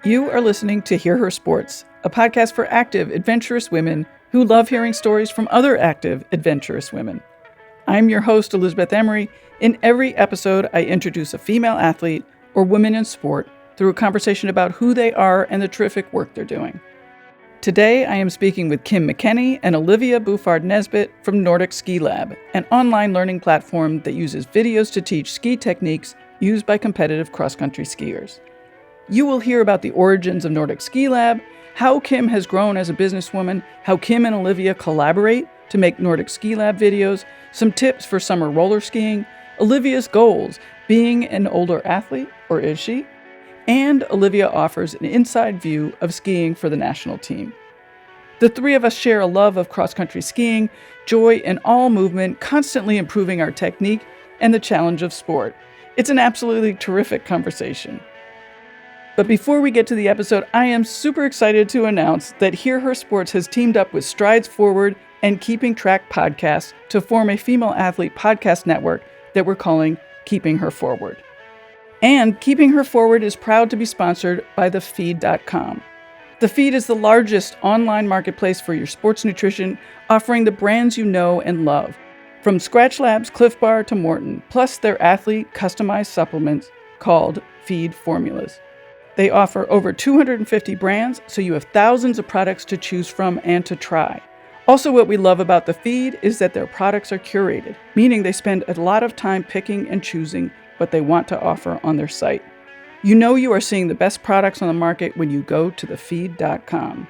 You are listening to Hear Her Sports, a podcast for active, adventurous women who love hearing stories from other active, adventurous women. I'm your host, Elizabeth Emery. In every episode, I introduce a female athlete or woman in sport through a conversation about who they are and the terrific work they're doing. Today, I am speaking with Kim McKenney and Olivia Bouffard-Nesbitt from Nordic Ski Lab, an online learning platform that uses videos to teach ski techniques used by competitive cross-country skiers. You will hear about the origins of Nordic Ski Lab, how Kim has grown as a businesswoman, how Kim and Olivia collaborate to make Nordic Ski Lab videos, some tips for summer roller skiing, Olivia's goals, being an older athlete, or is she? And Olivia offers an inside view of skiing for the national team. The three of us share a love of cross-country skiing, joy in all movement, constantly improving our technique, and the challenge of sport. It's an absolutely terrific conversation. But before we get to the episode, I am super excited to announce that Hear Her Sports has teamed up with Strides Forward and Keeping Track podcasts to form a female athlete podcast network that we're calling Keeping Her Forward. And Keeping Her Forward is proud to be sponsored by thefeed.com. The Feed is the largest online marketplace for your sports nutrition, offering the brands you know and love, from Scratch Labs, Cliff Bar to Morton, plus their athlete customized supplements called Feed Formulas. They offer over 250 brands, so you have thousands of products to choose from and to try. Also, what we love about the Feed is that their products are curated, meaning they spend a lot of time picking and choosing what they want to offer on their site. You know you are seeing the best products on the market when you go to thefeed.com.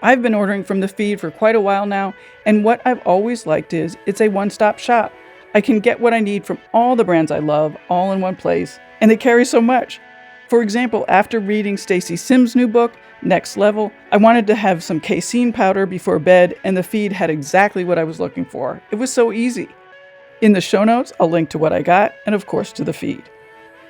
I've been ordering from the Feed for quite a while now, and what I've always liked is it's a one-stop shop. I can get what I need from all the brands I love all in one place, and they carry so much. For example, after reading Stacy Sims' new book, Next Level, I wanted to have some casein powder before bed, and the Feed had exactly what I was looking for. It was so easy. In the show notes, I'll link to what I got, and of course to the Feed.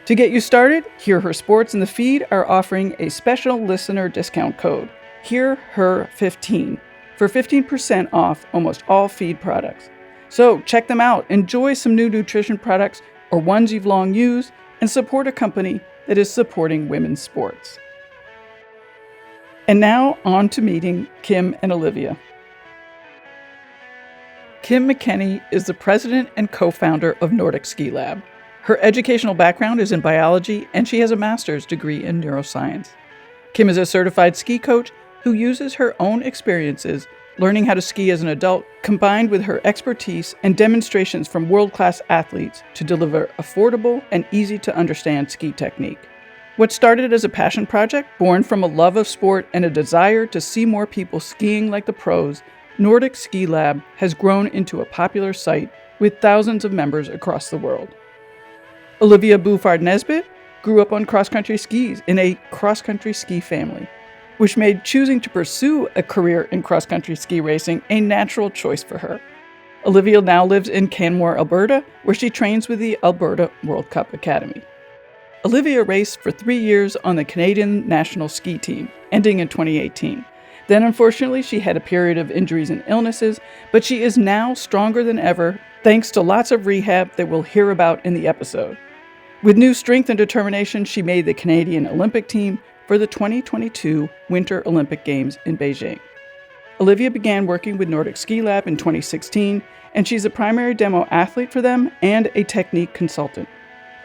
To get you started, Hear Her Sports and the Feed are offering a special listener discount code, HearHer15, for 15% off almost all Feed products. So check them out, enjoy some new nutrition products or ones you've long used, and support a company that is supporting women's sports. And now on to meeting Kim and Olivia. Kim McKenney is the president and co-founder of Nordic Ski Lab. Her educational background is in biology, and she has a master's degree in neuroscience. Kim is a certified ski coach who uses her own experiences learning how to ski as an adult, combined with her expertise and demonstrations from world-class athletes to deliver affordable and easy-to-understand ski technique. What started as a passion project, born from a love of sport and a desire to see more people skiing like the pros, Nordic Ski Lab has grown into a popular site with thousands of members across the world. Olivia Bouffard-Nesbitt grew up on cross-country skis in a cross-country ski family, which made choosing to pursue a career in cross-country ski racing a natural choice for her. Olivia now lives in Canmore, Alberta, where she trains with the Alberta World Cup Academy. Olivia raced for 3 years on the Canadian national ski team, ending in 2018. Then, unfortunately, she had a period of injuries and illnesses, but she is now stronger than ever, thanks to lots of rehab that we'll hear about in the episode. With new strength and determination, she made the Canadian Olympic team for the 2022 Winter Olympic Games in Beijing. Olivia began working with Nordic Ski Lab in 2016, and she's a primary demo athlete for them and a technique consultant.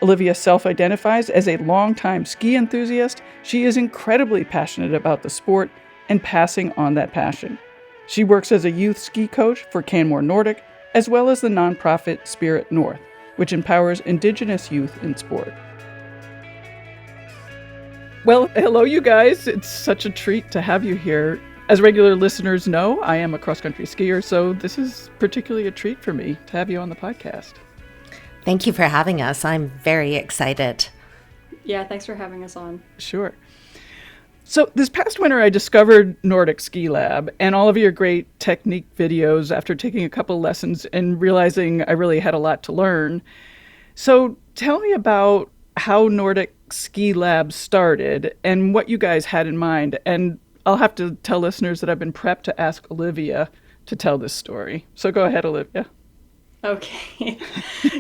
Olivia self-identifies as a longtime ski enthusiast. She is incredibly passionate about the sport and passing on that passion. She works as a youth ski coach for Canmore Nordic, as well as the nonprofit Spirit North, which empowers Indigenous youth in sport. Well, hello, you guys. It's such a treat to have you here. As regular listeners know, I am a cross-country skier, so this is particularly a treat for me to have you on the podcast. Thank you for having us. I'm very excited. Yeah, thanks for having us on. Sure. So this past winter, I discovered Nordic Ski Lab and all of your great technique videos after taking a couple lessons and realizing I really had a lot to learn. So tell me about how Nordic Ski Lab started and what you guys had in mind. And I'll have to tell listeners that I've been prepped to ask Olivia to tell this story. So go ahead, Olivia. Okay.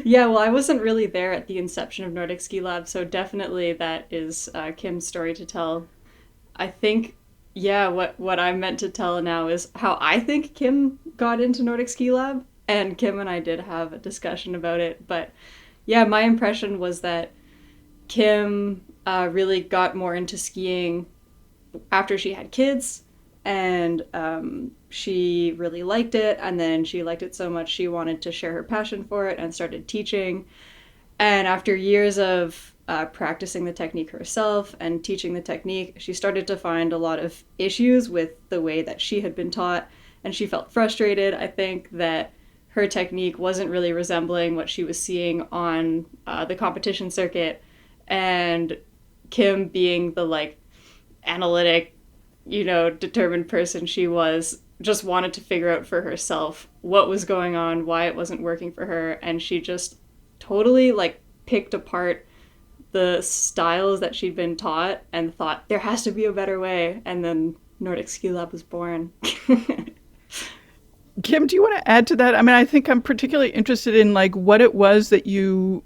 Yeah, well, I wasn't really there at the inception of Nordic Ski Lab, so definitely that is Kim's story to tell I think, yeah, what I meant to tell now is how I think Kim got into Nordic Ski Lab. And Kim and I did have a discussion about it. But yeah, my impression was that Kim really got more into skiing after she had kids. And she really liked it. And then she liked it so much she wanted to share her passion for it and started teaching. And after years of practicing the technique herself and teaching the technique, she started to find a lot of issues with the way that she had been taught. And she felt frustrated, I think, that her technique wasn't really resembling what she was seeing on the competition circuit. And Kim, being the like analytic, determined person she was, just wanted to figure out for herself what was going on, why it wasn't working for her. And she just totally like picked apart the styles that she'd been taught and thought there has to be a better way. And then Nordic Ski Lab was born. Kim, do you want to add to that? I mean, I think I'm particularly interested in like what it was that you,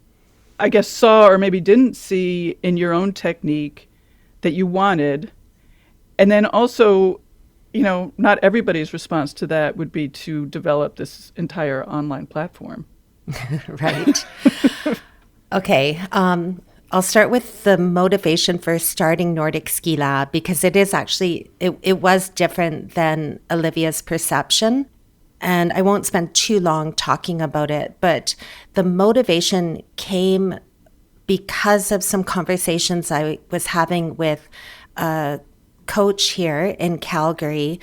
I guess, saw or maybe didn't see in your own technique that you wanted. And then also, not everybody's response to that would be to develop this entire online platform. Right. Okay. I'll start with the motivation for starting Nordic Ski Lab, because it is actually, it was different than Olivia's perception. And I won't spend too long talking about it, but the motivation came because of some conversations I was having with a coach here in Calgary.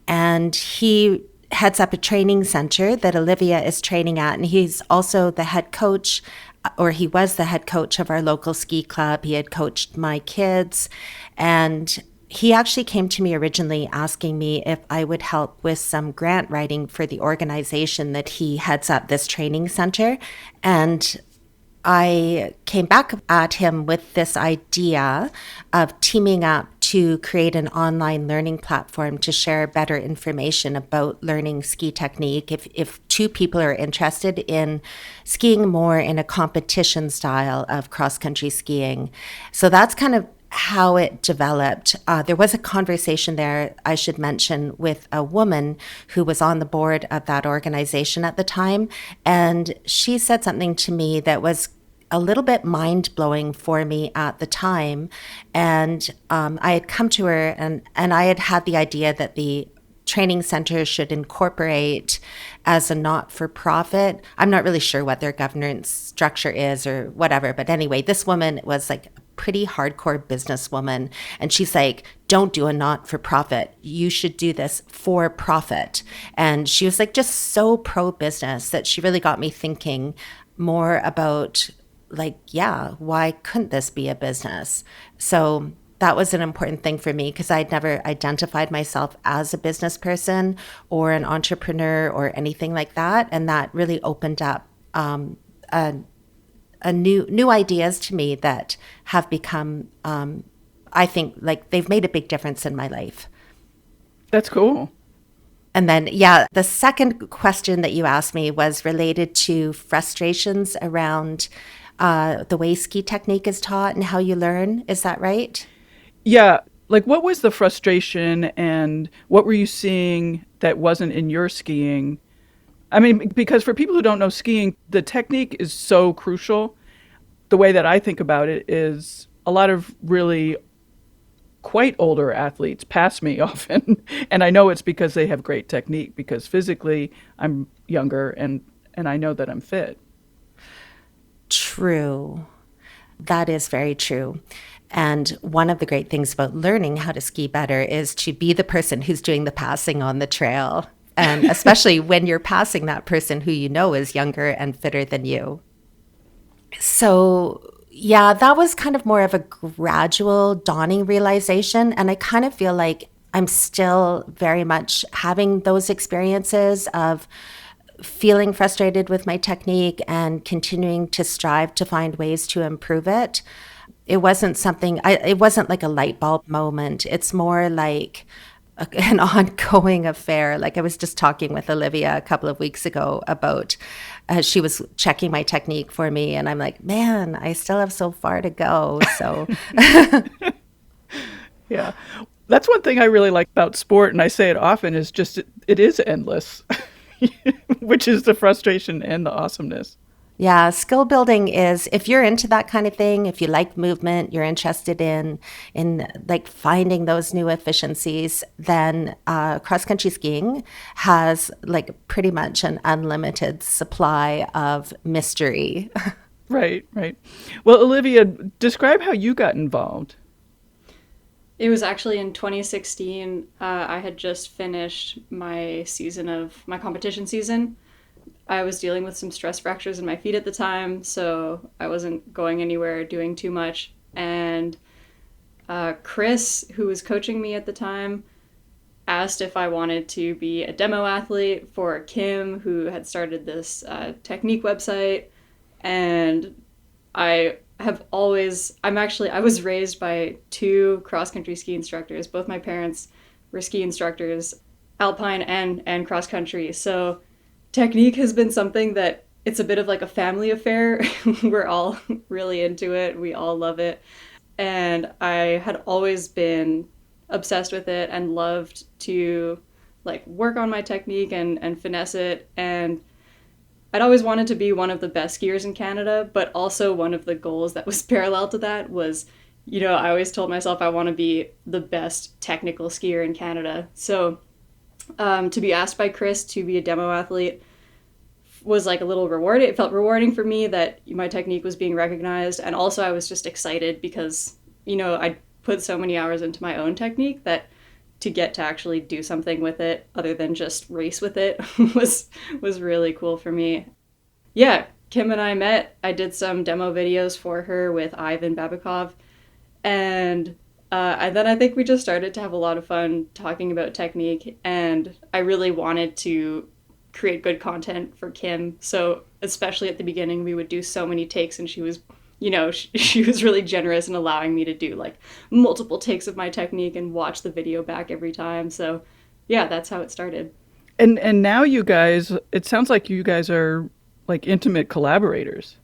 And he heads up a training center that Olivia is training at. And he's also the head coach, or he was the head coach of our local ski club. He had coached my kids. And he actually came to me originally asking me if I would help with some grant writing for the organization that he heads up, this training center. And I came back at him with this idea of teaming up to create an online learning platform to share better information about learning ski technique if two people are interested in skiing more in a competition style of cross-country skiing. So that's kind of how it developed. There was a conversation there, I should mention, with a woman who was on the board of that organization at the time. And she said something to me that was a little bit mind-blowing for me at the time. And I had come to her and I had had the idea that the training center should incorporate as a not-for-profit. I'm not really sure what their governance structure is or whatever. But anyway, this woman was like pretty hardcore businesswoman. And she's like, don't do a not-for-profit. You should do this for profit. And she was like just so pro-business that she really got me thinking more about like, yeah, why couldn't this be a business? So that was an important thing for me because I'd never identified myself as a business person or an entrepreneur or anything like that. And that really opened up a new ideas to me that have become, I think, like they've made a big difference in my life. That's cool. And then, yeah, the second question that you asked me was related to frustrations around the way ski technique is taught and how you learn. Is that right? Yeah. Like, what was the frustration and what were you seeing that wasn't in your skiing? I mean, because for people who don't know skiing, the technique is so crucial. The way that I think about it is a lot of really quite older athletes pass me often. And I know it's because they have great technique, because physically I'm younger and I know that I'm fit. True. That is very true. And one of the great things about learning how to ski better is to be the person who's doing the passing on the trail. And especially when you're passing that person who you know is younger and fitter than you. So yeah, that was kind of more of a gradual dawning realization. And I kind of feel like I'm still very much having those experiences of feeling frustrated with my technique and continuing to strive to find ways to improve it. It wasn't something, it wasn't like a light bulb moment. It's more like an ongoing affair. Like I was just talking with Olivia a couple of weeks ago about, she was checking my technique for me and I'm like, man, I still have so far to go. So yeah. That's one thing I really like about sport, and I say it often, is just it is endless, which is the frustration and the awesomeness. Yeah, skill building is, if you're into that kind of thing, if you like movement, you're interested in like finding those new efficiencies, then cross country skiing has like pretty much an unlimited supply of mystery. Right, right. Well, Olivia, describe how you got involved. It was actually in 2016. I had just finished my competition season. I was dealing with some stress fractures in my feet at the time, so I wasn't going anywhere, doing too much. And Chris, who was coaching me at the time, asked if I wanted to be a demo athlete for Kim, who had started this technique website. And I was raised by two cross-country ski instructors. Both my parents were ski instructors, alpine and cross-country. So technique has been something that it's a bit of like a family affair. We're all really into it. We all love it. And I had always been obsessed with it and loved to like work on my technique and finesse it. And I'd always wanted to be one of the best skiers in Canada, but also one of the goals that was parallel to that was, I always told myself I want to be the best technical skier in Canada. So to be asked by Chris to be a demo athlete was like a little rewarding. It felt rewarding for me that my technique was being recognized. And also I was just excited because, I put so many hours into my own technique that to get to actually do something with it other than just race with it was really cool for me. Yeah, Kim and I met. I did some demo videos for her with Ivan Babikov. And then I think we just started to have a lot of fun talking about technique. And I really wanted to create good content for Kim. So especially at the beginning, we would do so many takes, and she was she was really generous in allowing me to do like multiple takes of my technique and watch the video back every time. So yeah, that's how it started. And now you guys, it sounds like you guys are like intimate collaborators.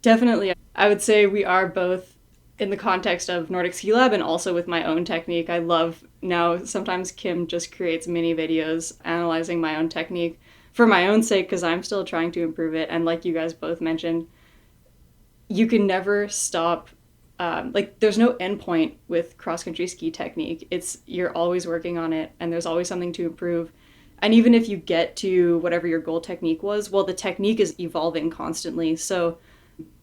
Definitely. I would say we are both in the context of Nordic Ski Lab and also with my own technique. I love now sometimes Kim just creates mini videos analyzing my own technique for my own sake because I'm still trying to improve it. And like you guys both mentioned, you can never stop. There's no end point with cross-country ski technique. You're always working on it, and there's always something to improve. And even if you get to whatever your goal technique was, well, the technique is evolving constantly. So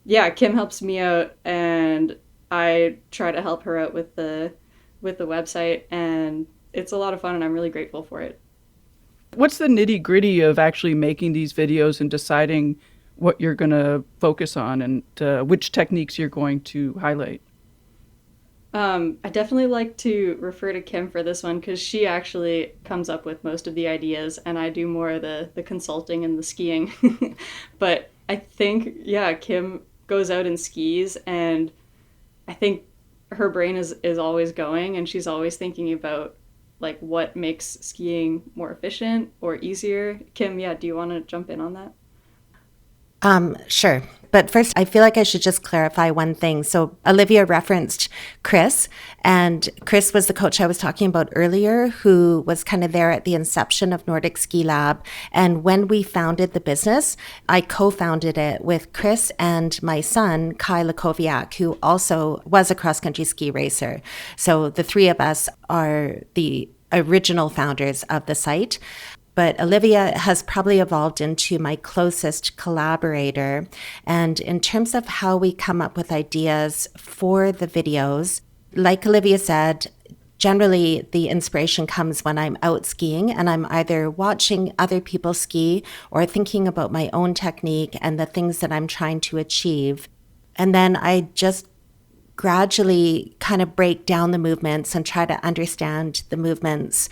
yeah, Kim helps me out, and I try to help her out with the website, and it's a lot of fun, and I'm really grateful for it. What's the nitty-gritty of actually making these videos and deciding what you're going to focus on and which techniques you're going to highlight? I definitely like to refer to Kim for this one because she actually comes up with most of the ideas and I do more of the consulting and the skiing. But I think, yeah, Kim goes out and skis, and I think her brain is always going, and she's always thinking about like what makes skiing more efficient or easier. Kim, yeah, do you want to jump in on that? Sure. But first, I feel like I should just clarify one thing. So Olivia referenced Chris, and Chris was the coach I was talking about earlier, who was kind of there at the inception of Nordic Ski Lab. And when we founded the business, I co-founded it with Chris and my son, Kai Lakoviak, who also was a cross-country ski racer. So the three of us are the original founders of the site. But Olivia has probably evolved into my closest collaborator. And in terms of how we come up with ideas for the videos, like Olivia said, generally the inspiration comes when I'm out skiing and I'm either watching other people ski or thinking about my own technique and the things that I'm trying to achieve. And then I just gradually kind of break down the movements and try to understand the movements.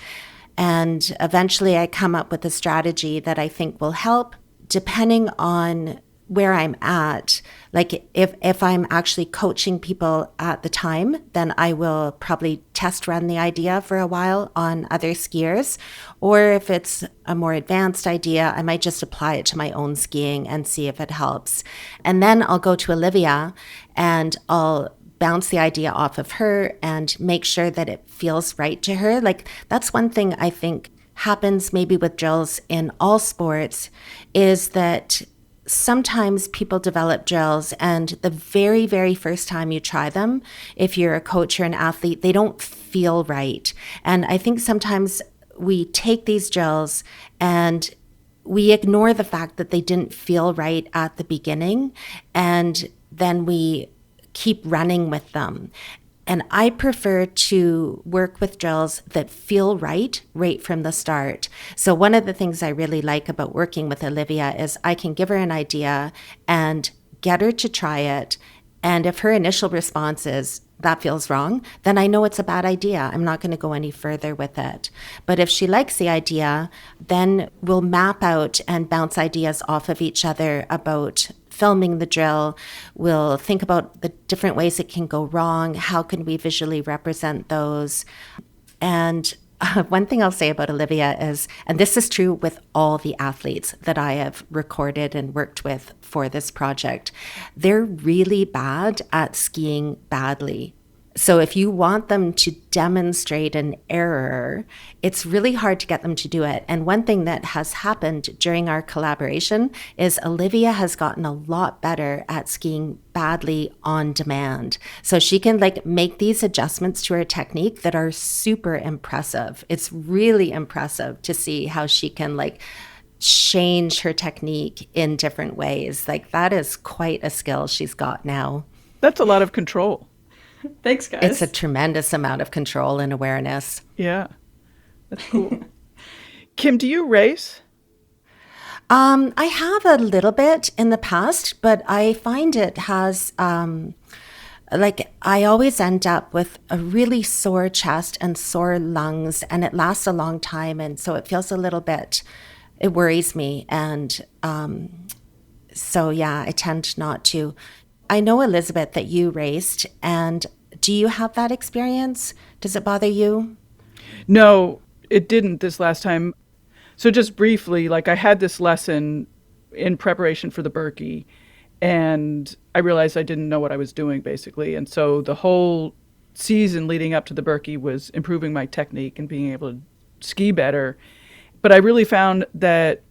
And eventually I come up with a strategy that I think will help depending on where I'm at. Like if I'm actually coaching people at the time, then I will probably test run the idea for a while on other skiers. Or if it's a more advanced idea, I might just apply it to my own skiing and see if it helps. And then I'll go to Olivia and I'll bounce the idea off of her and make sure that it feels right to her. Like, that's one thing I think happens maybe with drills in all sports, is that sometimes people develop drills and the very, very first time you try them, if you're a coach or an athlete, they don't feel right. And I think sometimes we take these drills and we ignore the fact that they didn't feel right at the beginning, and then we keep running with them. And I prefer to work with drills that feel right from the start. So one of the things I really like about working with Olivia is I can give her an idea and get her to try it. And if her initial response is, that feels wrong, then I know it's a bad idea. I'm not going to go any further with it. But if she likes the idea, then we'll map out and bounce ideas off of each other about filming the drill. We'll think about the different ways it can go wrong. How can we visually represent those? And one thing I'll say about Olivia is, and this is true with all the athletes that I have recorded and worked with for this project, they're really bad at skiing badly. So if you want them to demonstrate an error, it's really hard to get them to do it. And one thing that has happened during our collaboration is Olivia has gotten a lot better at skiing badly on demand. So she can make these adjustments to her technique that are super impressive. It's really impressive to see how she can change her technique in different ways. That is quite a skill she's got now. That's a lot of control. Thanks, guys. It's a tremendous amount of control and awareness. Yeah, that's cool. Kim, do you race? I have a little bit in the past, but I find it has, I always end up with a really sore chest and sore lungs, and it lasts a long time. And so it feels a little bit, it worries me. And so, yeah, I tend not to. I know, Elizabeth, that you raced, and do you have that experience? Does it bother you? No, it didn't this last time. So just briefly, I had this lesson in preparation for the Berkey, and I realized I didn't know what I was doing, basically. And so the whole season leading up to the Berkey was improving my technique and being able to ski better. But I really found that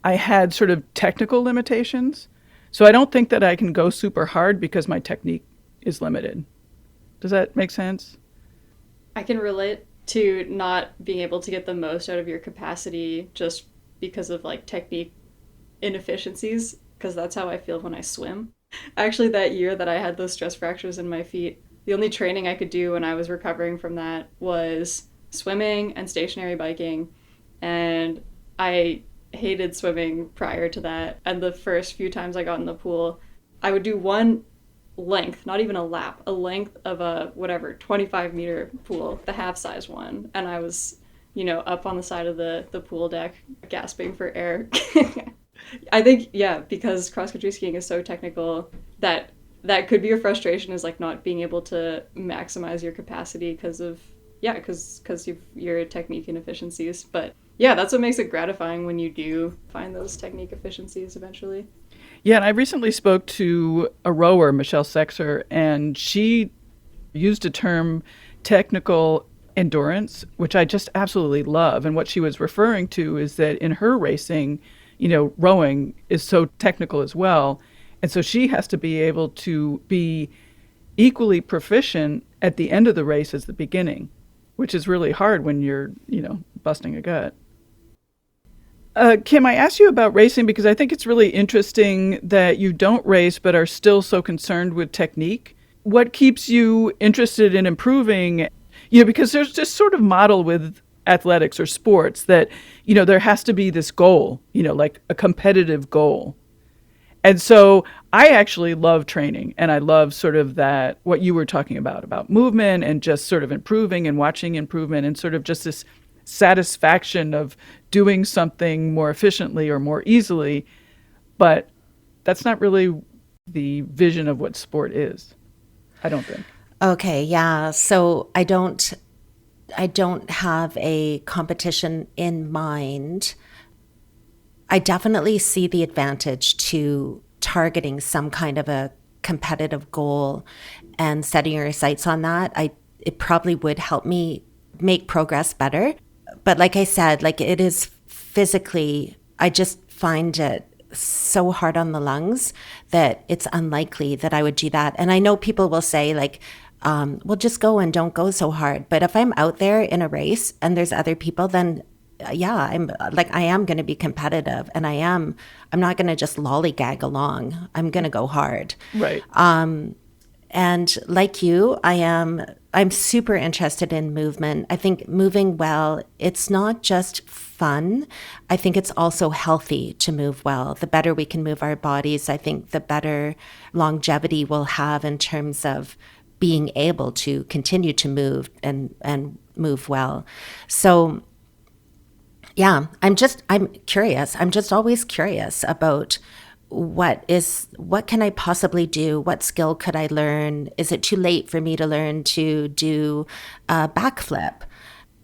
I had sort of technical limitations. So I don't think that I can go super hard because my technique is limited. Does that make sense? I can relate to not being able to get the most out of your capacity just because of technique inefficiencies, because that's how I feel when I swim. Actually, that year that I had those stress fractures in my feet, the only training I could do when I was recovering from that was swimming and stationary biking. And I hated swimming prior to that, and the first few times I got in the pool, I would do one length, not even a lap, a length of a 25-meter pool, the half-size one, and I was up on the side of the pool deck gasping for air. I think, because cross-country skiing is so technical, that could be a frustration, is not being able to maximize your capacity because of your technique inefficiencies. But yeah, that's what makes it gratifying when you do find those technique efficiencies eventually. Yeah, and I recently spoke to a rower, Michelle Sexer, and she used a term, technical endurance, which I just absolutely love. And what she was referring to is that in her racing, rowing is so technical as well. And so she has to be able to be equally proficient at the end of the race as the beginning, which is really hard when you're, busting a gut. Kim, I asked you about racing because I think it's really interesting that you don't race but are still so concerned with technique. What keeps you interested in improving? Because there's this sort of model with athletics or sports that, there has to be this goal, like a competitive goal. And so I actually love training, and I love sort of that, what you were talking about movement and just sort of improving and watching improvement and sort of just this satisfaction of doing something more efficiently or more easily. But that's not really the vision of what sport is, I don't think. Okay, yeah. So I don't have a competition in mind. I definitely see the advantage to targeting some kind of a competitive goal and setting your sights on that, it probably would help me make progress better. But like I said, like it is physically, I just find it so hard on the lungs that it's unlikely that I would do that. And I know people will say like, well, just go and don't go so hard. But if I'm out there in a race and there's other people, then yeah, I am going to be competitive, and I'm not going to just lollygag along. I'm going to go hard. Right. And like you, I'm super interested in movement. I think moving well, it's not just fun. I think it's also healthy to move well. The better we can move our bodies, I think the better longevity we'll have in terms of being able to continue to move and move well. So yeah, I'm curious. I'm just always curious about what can I possibly do? What skill could I learn? Is it too late for me to learn to do a backflip?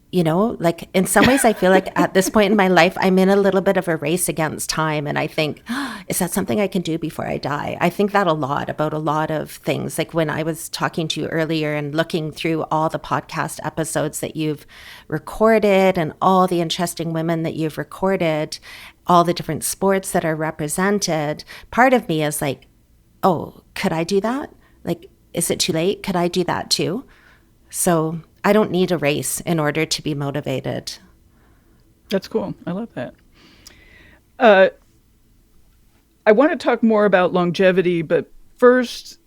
You know, like in some ways I feel like at this point in my life, I'm in a little bit of a race against time. And I think, is that something I can do before I die? I think that a lot about a lot of things. Like when I was talking to you earlier and looking through all the podcast episodes that you've recorded and all the interesting women that you've recorded, all the different sports that are represented, part of me is like, oh, could I do that? Like, is it too late? Could I do that too? So I don't need a race in order to be motivated. That's cool. I love that. I want to talk more about longevity, but first,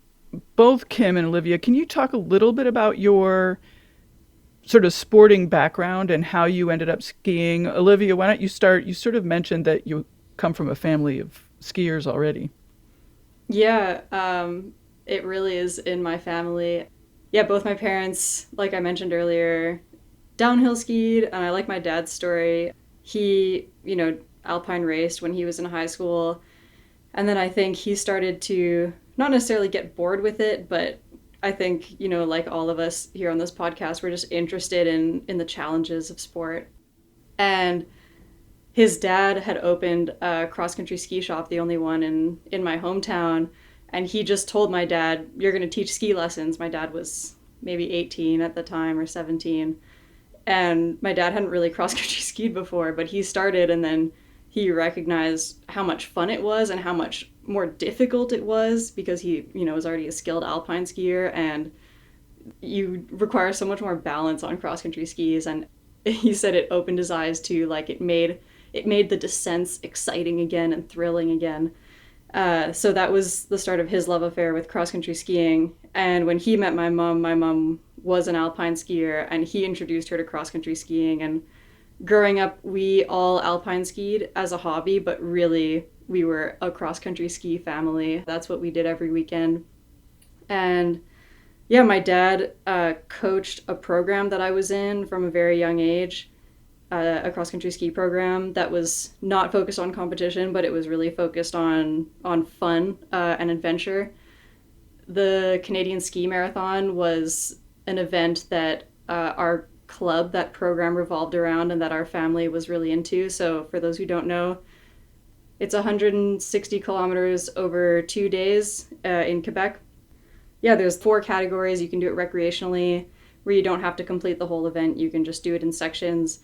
both Kim and Olivia, can you talk a little bit about your sort of sporting background and how you ended up skiing? Olivia, why don't you start? You sort of mentioned that you come from a family of skiers already. Yeah, it really is in my family. Yeah, both my parents, like I mentioned earlier, downhill skied, and I like my dad's story. He, alpine raced when he was in high school, and then I think he started to not necessarily get bored with it, but I think, like all of us here on this podcast, we're just interested in the challenges of sport. And his dad had opened a cross-country ski shop, the only one in my hometown. And he just told my dad, you're going to teach ski lessons. My dad was maybe 18 at the time or 17. And my dad hadn't really cross-country skied before, but he started, and then he recognized how much fun it was and how much more difficult it was because he, was already a skilled alpine skier, and you require so much more balance on cross-country skis. And he said it opened his eyes to, like, it made the descents exciting again and thrilling again. So that was the start of his love affair with cross-country skiing. And when he met my mom was an alpine skier, and he introduced her to cross-country skiing. And growing up, we all alpine skied as a hobby, but really we were a cross-country ski family. That's what we did every weekend. And yeah, my dad coached a program that I was in from a very young age. A cross-country ski program that was not focused on competition, but it was really focused on fun and adventure. The Canadian Ski Marathon was an event that our club, that program revolved around, and that our family was really into. So for those who don't know, it's 160 kilometers over 2 days in Quebec. Yeah, there's 4 categories. You can do it recreationally, where you don't have to complete the whole event. You can just do it in sections.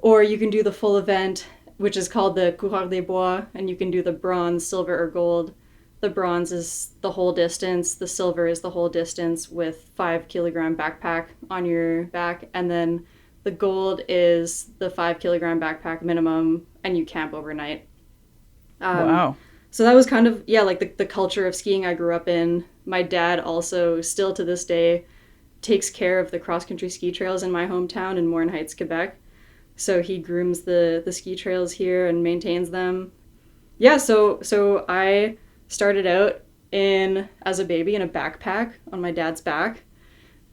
Or you can do the full event, which is called the Coureur des Bois, and you can do the bronze, silver, or gold. The bronze is the whole distance, the silver is the whole distance with 5-kilogram backpack on your back, and then the gold is the 5-kilogram backpack minimum, and you camp overnight. Wow. So that was kind of, like the culture of skiing I grew up in. My dad also, still to this day, takes care of the cross-country ski trails in my hometown in Morne Heights, Quebec. So he grooms the ski trails here and maintains them. Yeah, so I started out as a baby in a backpack on my dad's back.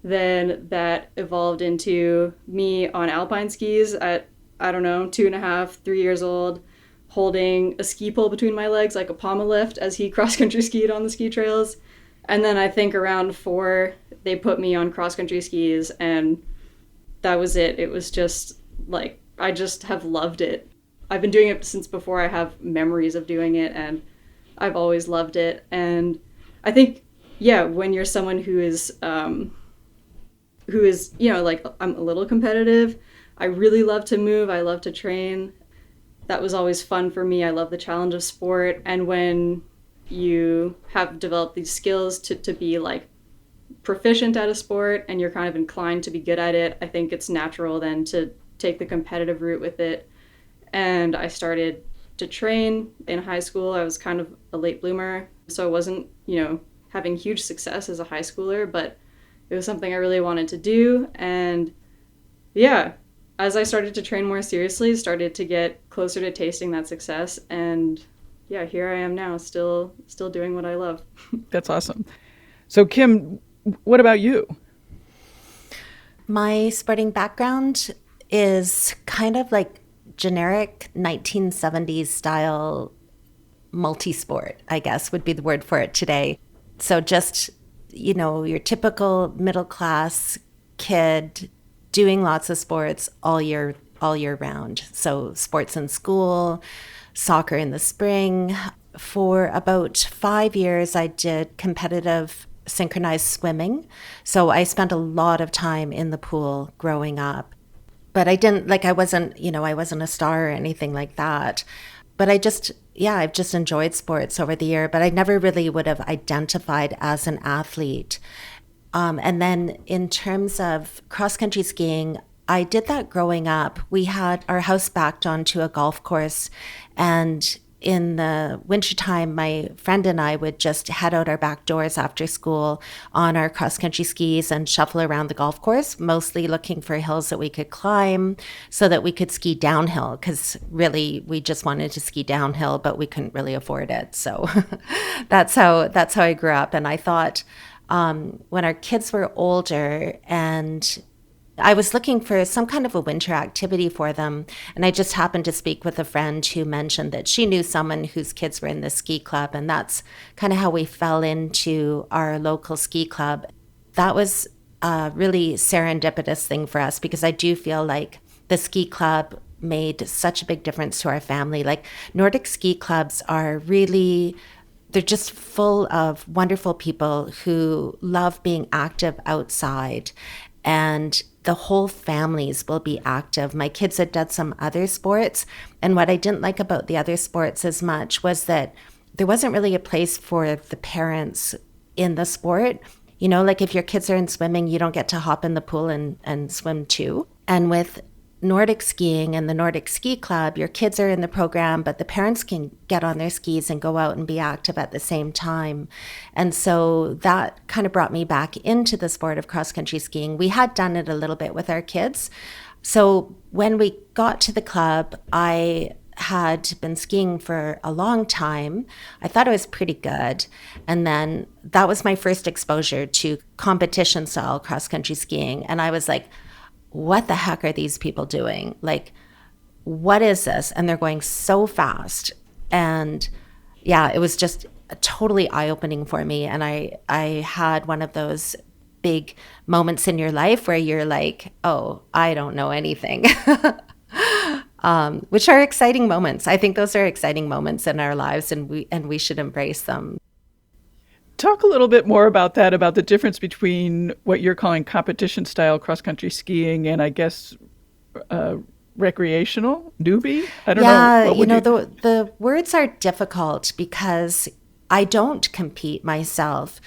Then that evolved into me on alpine skis at, 2.5, 3 years old, holding a ski pole between my legs like a pommel lift as he cross-country skied on the ski trails. And then I think around 4, they put me on cross-country skis, and that was it. It was just like, I just have loved it. I've been doing it since before I have memories of doing it, and I've always loved it. And I think, yeah, when you're someone who is, like, I'm a little competitive. I really love to move. I love to train. That was always fun for me. I love the challenge of sport. And when you have developed these skills to be like proficient at a sport and you're kind of inclined to be good at it, I think it's natural then to take the competitive route with it. And I started to train in high school. I was kind of a late bloomer, so I wasn't, having huge success as a high schooler, but it was something I really wanted to do. And yeah, as I started to train more seriously, started to get closer to tasting that success. And yeah, here I am now, still doing what I love. That's awesome. So Kim, what about you? My sporting background is kind of like generic 1970s style multi-sport, I guess would be the word for it today. So just, your typical middle class kid doing lots of sports all year round. So sports in school, soccer in the spring. For about 5 years, I did competitive synchronized swimming. So I spent a lot of time in the pool growing up. But I wasn't a star or anything like that. But I've just enjoyed sports over the year, but I never really would have identified as an athlete. And then in terms of cross-country skiing, I did that growing up. We had our house backed onto a golf course, and in the wintertime, my friend and I would just head out our back doors after school on our cross-country skis and shuffle around the golf course, mostly looking for hills that we could climb so that we could ski downhill, because really we just wanted to ski downhill, but we couldn't really afford it. So that's how I grew up. And I thought when our kids were older and I was looking for some kind of a winter activity for them, and I just happened to speak with a friend who mentioned that she knew someone whose kids were in the ski club, and that's kind of how we fell into our local ski club. That was a really serendipitous thing for us, because I do feel like the ski club made such a big difference to our family. Like, Nordic ski clubs are really, they're just full of wonderful people who love being active outside, and the whole families will be active. My kids had done some other sports, and what I didn't like about the other sports as much was that there wasn't really a place for the parents in the sport. Like if your kids are in swimming, you don't get to hop in the pool and swim too. And with Nordic skiing and the Nordic Ski Club, your kids are in the program, but the parents can get on their skis and go out and be active at the same time. And so that kind of brought me back into the sport of cross-country skiing. We had done it a little bit with our kids. So when we got to the club, I had been skiing for a long time. I thought I was pretty good. And then that was my first exposure to competition-style cross-country skiing. And I was like, what the heck are these people doing? Like, what is this? And they're going so fast. And yeah, it was just totally eye-opening for me. And I had one of those big moments in your life where you're like, oh, I don't know anything. Which are exciting moments. I think those are exciting moments in our lives, and we should embrace them. Talk a little bit more about that, about the difference between what you're calling competition-style cross-country skiing and, I guess, recreational, newbie? I don't know. The words are difficult because I don't compete myself,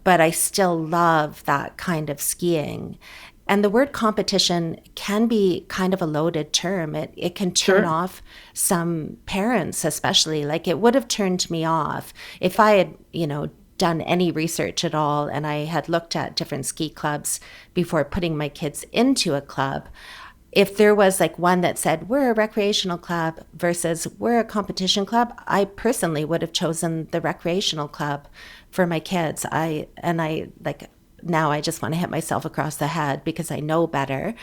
but I still love that kind of skiing. And the word competition can be kind of a loaded term. It can turn off some parents, especially. Like, it would have turned me off if I had, done any research at all and I had looked at different ski clubs before putting my kids into a club. If there was like one that said we're a recreational club versus we're a competition club, I personally would have chosen the recreational club for my kids. Now I just want to hit myself across the head because I know better.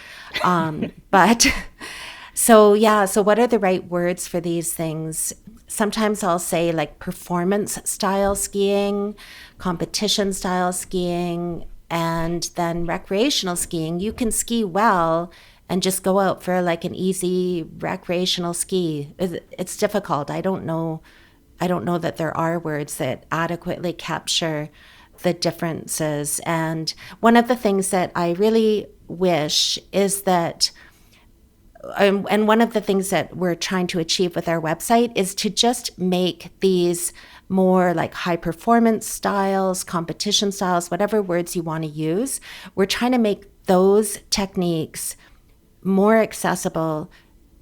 So what are the right words for these things? Sometimes I'll say like performance style skiing, competition style skiing, and then recreational skiing. You can ski well and just go out for like an easy recreational ski. It's difficult. I don't know I don't know that there are words that adequately capture the differences. And one of the things that I really wish is that, and one of the things that we're trying to achieve with our website is to just make these more like high performance styles, competition styles, whatever words you want to use. We're trying to make those techniques more accessible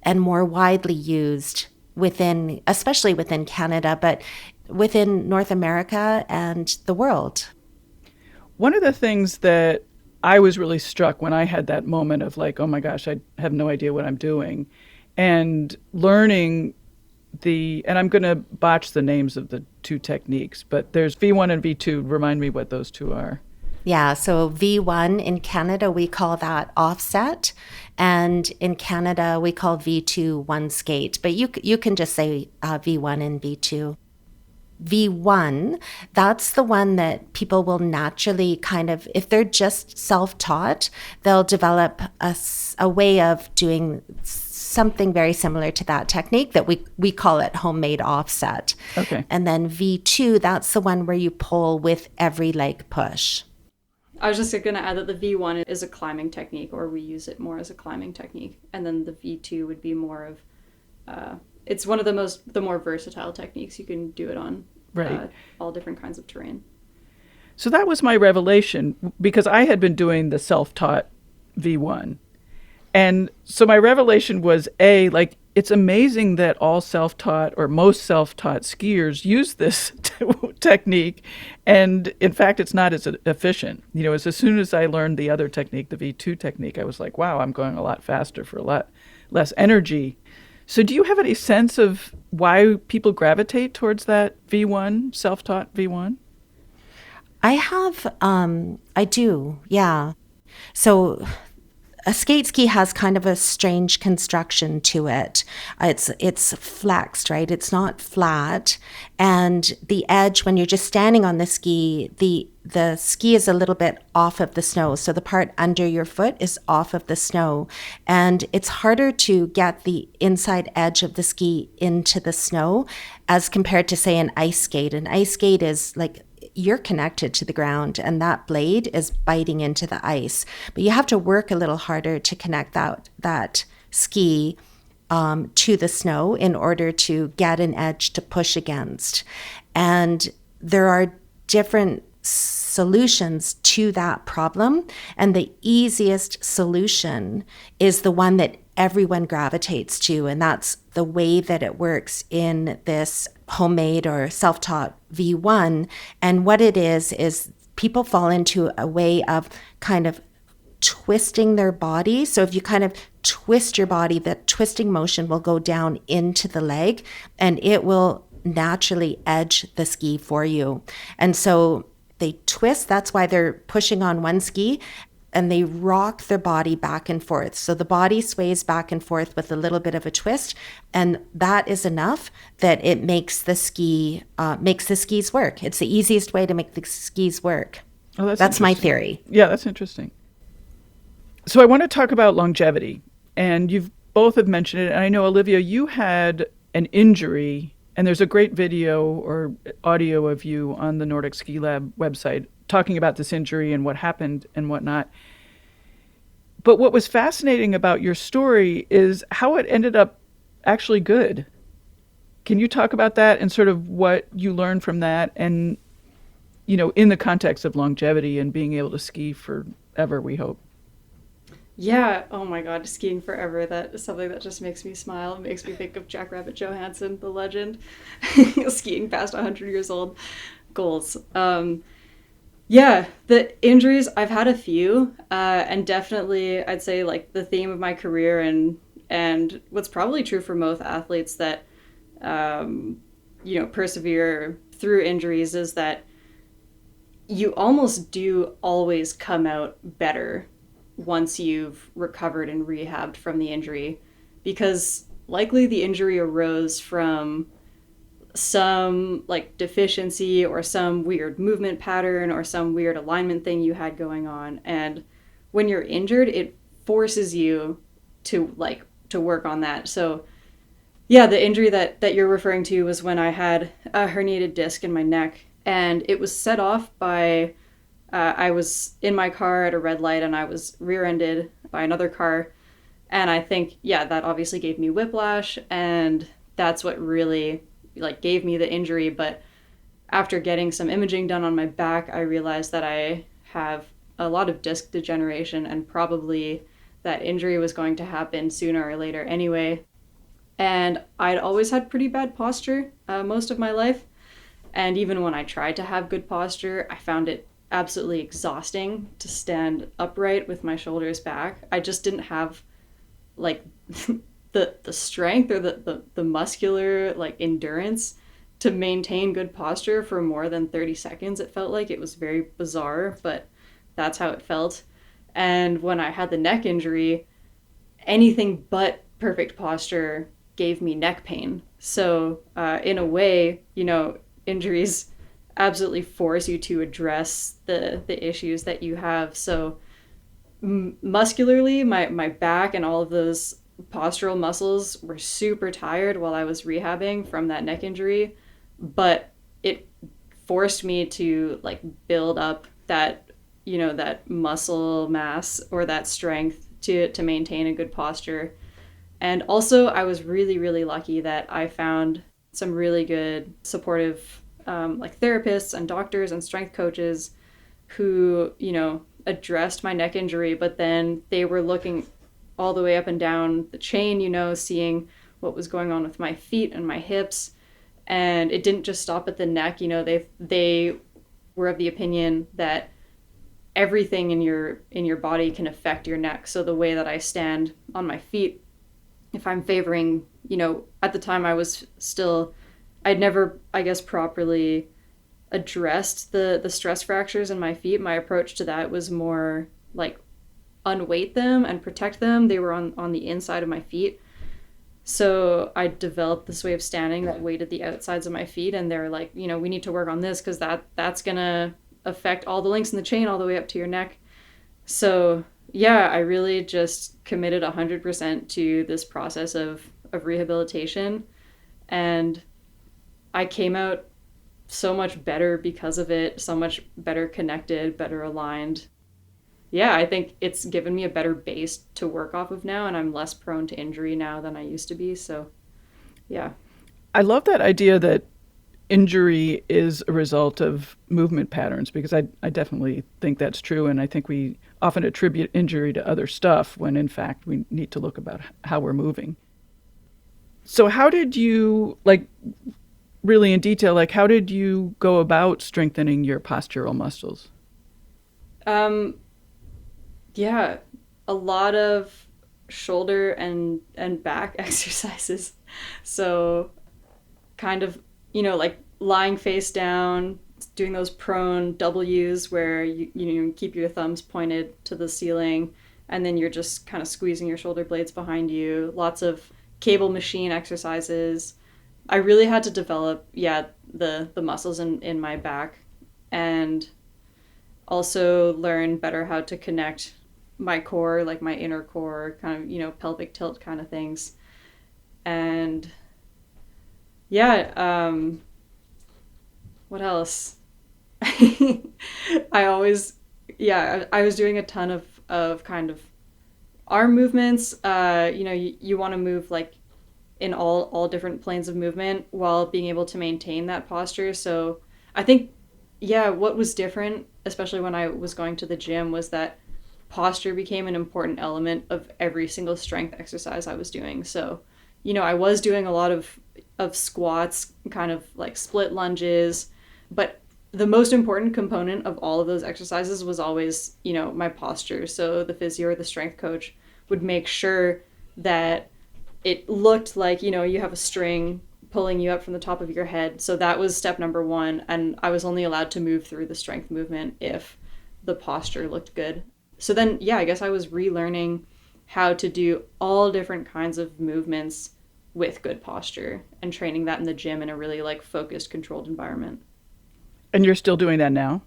and more widely used within, especially within Canada, but within North America and the world. One of the things that I was really struck when I had that moment of like, oh my gosh, I have no idea what I'm doing, and learning and I'm going to botch the names of the two techniques, but there's V1 and V2. Remind me what those two are. Yeah, so V1 in Canada, we call that offset. And in Canada, we call V2 one skate. But you can just say V1 and V2. V1, that's the one that people will naturally kind of, if they're just self-taught, they'll develop a way of doing something very similar to that technique that we call it homemade offset. Okay. And then V2, that's the one where you pull with every leg push. I was just going to add that the V1 is a climbing technique, or we use it more as a climbing technique. And then the V2 would be more of, it's one of the more versatile techniques. You can do it on all different kinds of terrain. So that was my revelation, because I had been doing the self-taught V1. And so my revelation was, like, it's amazing that all self-taught or most self-taught skiers use this technique. And in fact, it's not as efficient. As soon as I learned the other technique, the V2 technique, I was like, wow, I'm going a lot faster for a lot less energy. So do you have any sense of why people gravitate towards that V1, self-taught V1? I do, yeah. So a skate ski has kind of a strange construction to it. It's flexed, right? It's not flat. And the edge, when you're just standing on the ski, the ski is a little bit off of the snow. So the part under your foot is off of the snow. And it's harder to get the inside edge of the ski into the snow as compared to, say, an ice skate. An ice skate is like, you're connected to the ground and that blade is biting into the ice. But you have to work a little harder to connect that ski to the snow in order to get an edge to push against. And there are different solutions to that problem. And the easiest solution is the one that everyone gravitates to. And that's the way that it works in this homemade or self-taught V1. And what it is people fall into a way of kind of twisting their body. So if you kind of twist your body, the twisting motion will go down into the leg and it will naturally edge the ski for you. And so they twist, that's why they're pushing on one ski, and they rock their body back and forth. So the body sways back and forth with a little bit of a twist, and that is enough that it makes the skis work. It's the easiest way to make the skis work. Oh, that's my theory. Yeah, that's interesting. So I want to talk about longevity, and you've both have mentioned it. And I know, Olivia, you had an injury, and there's a great video or audio of you on the Nordic Ski Lab website talking about this injury and what happened and whatnot. But what was fascinating about your story is how it ended up actually good. Can you talk about that and sort of what you learned from that and, in the context of longevity and being able to ski forever, we hope? Yeah, oh my God, skiing forever. That is something that just makes me smile. It makes me think of Jack Rabbit Johansson, the legend, skiing past 100 years old. Goals. Yeah, the injuries, I've had a few, and definitely I'd say like the theme of my career and what's probably true for most athletes that, persevere through injuries is that you almost do always come out better once you've recovered and rehabbed from the injury, because likely the injury arose from some like deficiency or some weird movement pattern or some weird alignment thing you had going on. And when you're injured, it forces you to work on that. So Yeah, the injury that you're referring to was when I had a herniated disc in my neck, and it was set off by I was in my car at a red light and I was rear-ended by another car, and I think yeah, that obviously gave me whiplash, and that's what really like gave me the injury. But after getting some imaging done on my back, I realized that I have a lot of disc degeneration, and probably that injury was going to happen sooner or later anyway. And I'd always had pretty bad posture most of my life. And even when I tried to have good posture, I found it absolutely exhausting to stand upright with my shoulders back. I just didn't have like the strength or the muscular like endurance to maintain good posture for more than 30 seconds. It felt like it was very bizarre, but that's how it felt. And when I had the neck injury, anything but perfect posture gave me neck pain. So in a way, injuries absolutely force you to address the issues that you have. So muscularly, my back and all of those postural muscles were super tired while I was rehabbing from that neck injury, but it forced me to like build up that that muscle mass or that strength to maintain a good posture. And also, I was really, really lucky that I found some really good supportive like therapists and doctors and strength coaches who, addressed my neck injury, but then they were looking all the way up and down the chain, seeing what was going on with my feet and my hips. And it didn't just stop at the neck. They were of the opinion that everything in your body can affect your neck. So the way that I stand on my feet, if I'm favoring, at the time I'd never, I guess, properly addressed the stress fractures in my feet. My approach to that was more like unweight them and protect them. They were on the inside of my feet. So I developed this way of standing that weighted the outsides of my feet, and they're like, we need to work on this because that's gonna affect all the links in the chain all the way up to your neck. So yeah, I really just committed 100% to this process of rehabilitation, and I came out so much better because of it, so much better connected, better aligned. Yeah, I think it's given me a better base to work off of now, and I'm less prone to injury now than I used to be. So yeah. I love that idea that injury is a result of movement patterns, because I definitely think that's true. And I think we often attribute injury to other stuff when in fact we need to look about how we're moving. So how did you, like really in detail, like how did you go about strengthening your postural muscles? Yeah, a lot of shoulder and back exercises. So kind of, like lying face down, doing those prone W's where you keep your thumbs pointed to the ceiling, and then you're just kind of squeezing your shoulder blades behind you. Lots of cable machine exercises. I really had to develop, the muscles in my back, and also learn better how to connect my core, like my inner core, kind of, pelvic tilt kind of things. And what else? I was doing a ton of kind of arm movements. You want to move like in all different planes of movement while being able to maintain that posture. So I think, what was different, especially when I was going to the gym, was that posture became an important element of every single strength exercise I was doing. So, I was doing a lot of squats, kind of like split lunges, but the most important component of all of those exercises was always, my posture. So the physio or the strength coach would make sure that it looked like, you have a string pulling you up from the top of your head. So that was step number one. And I was only allowed to move through the strength movement if the posture looked good. So then, I guess I was relearning how to do all different kinds of movements with good posture and training that in the gym in a really like focused, controlled environment. And you're still doing that now?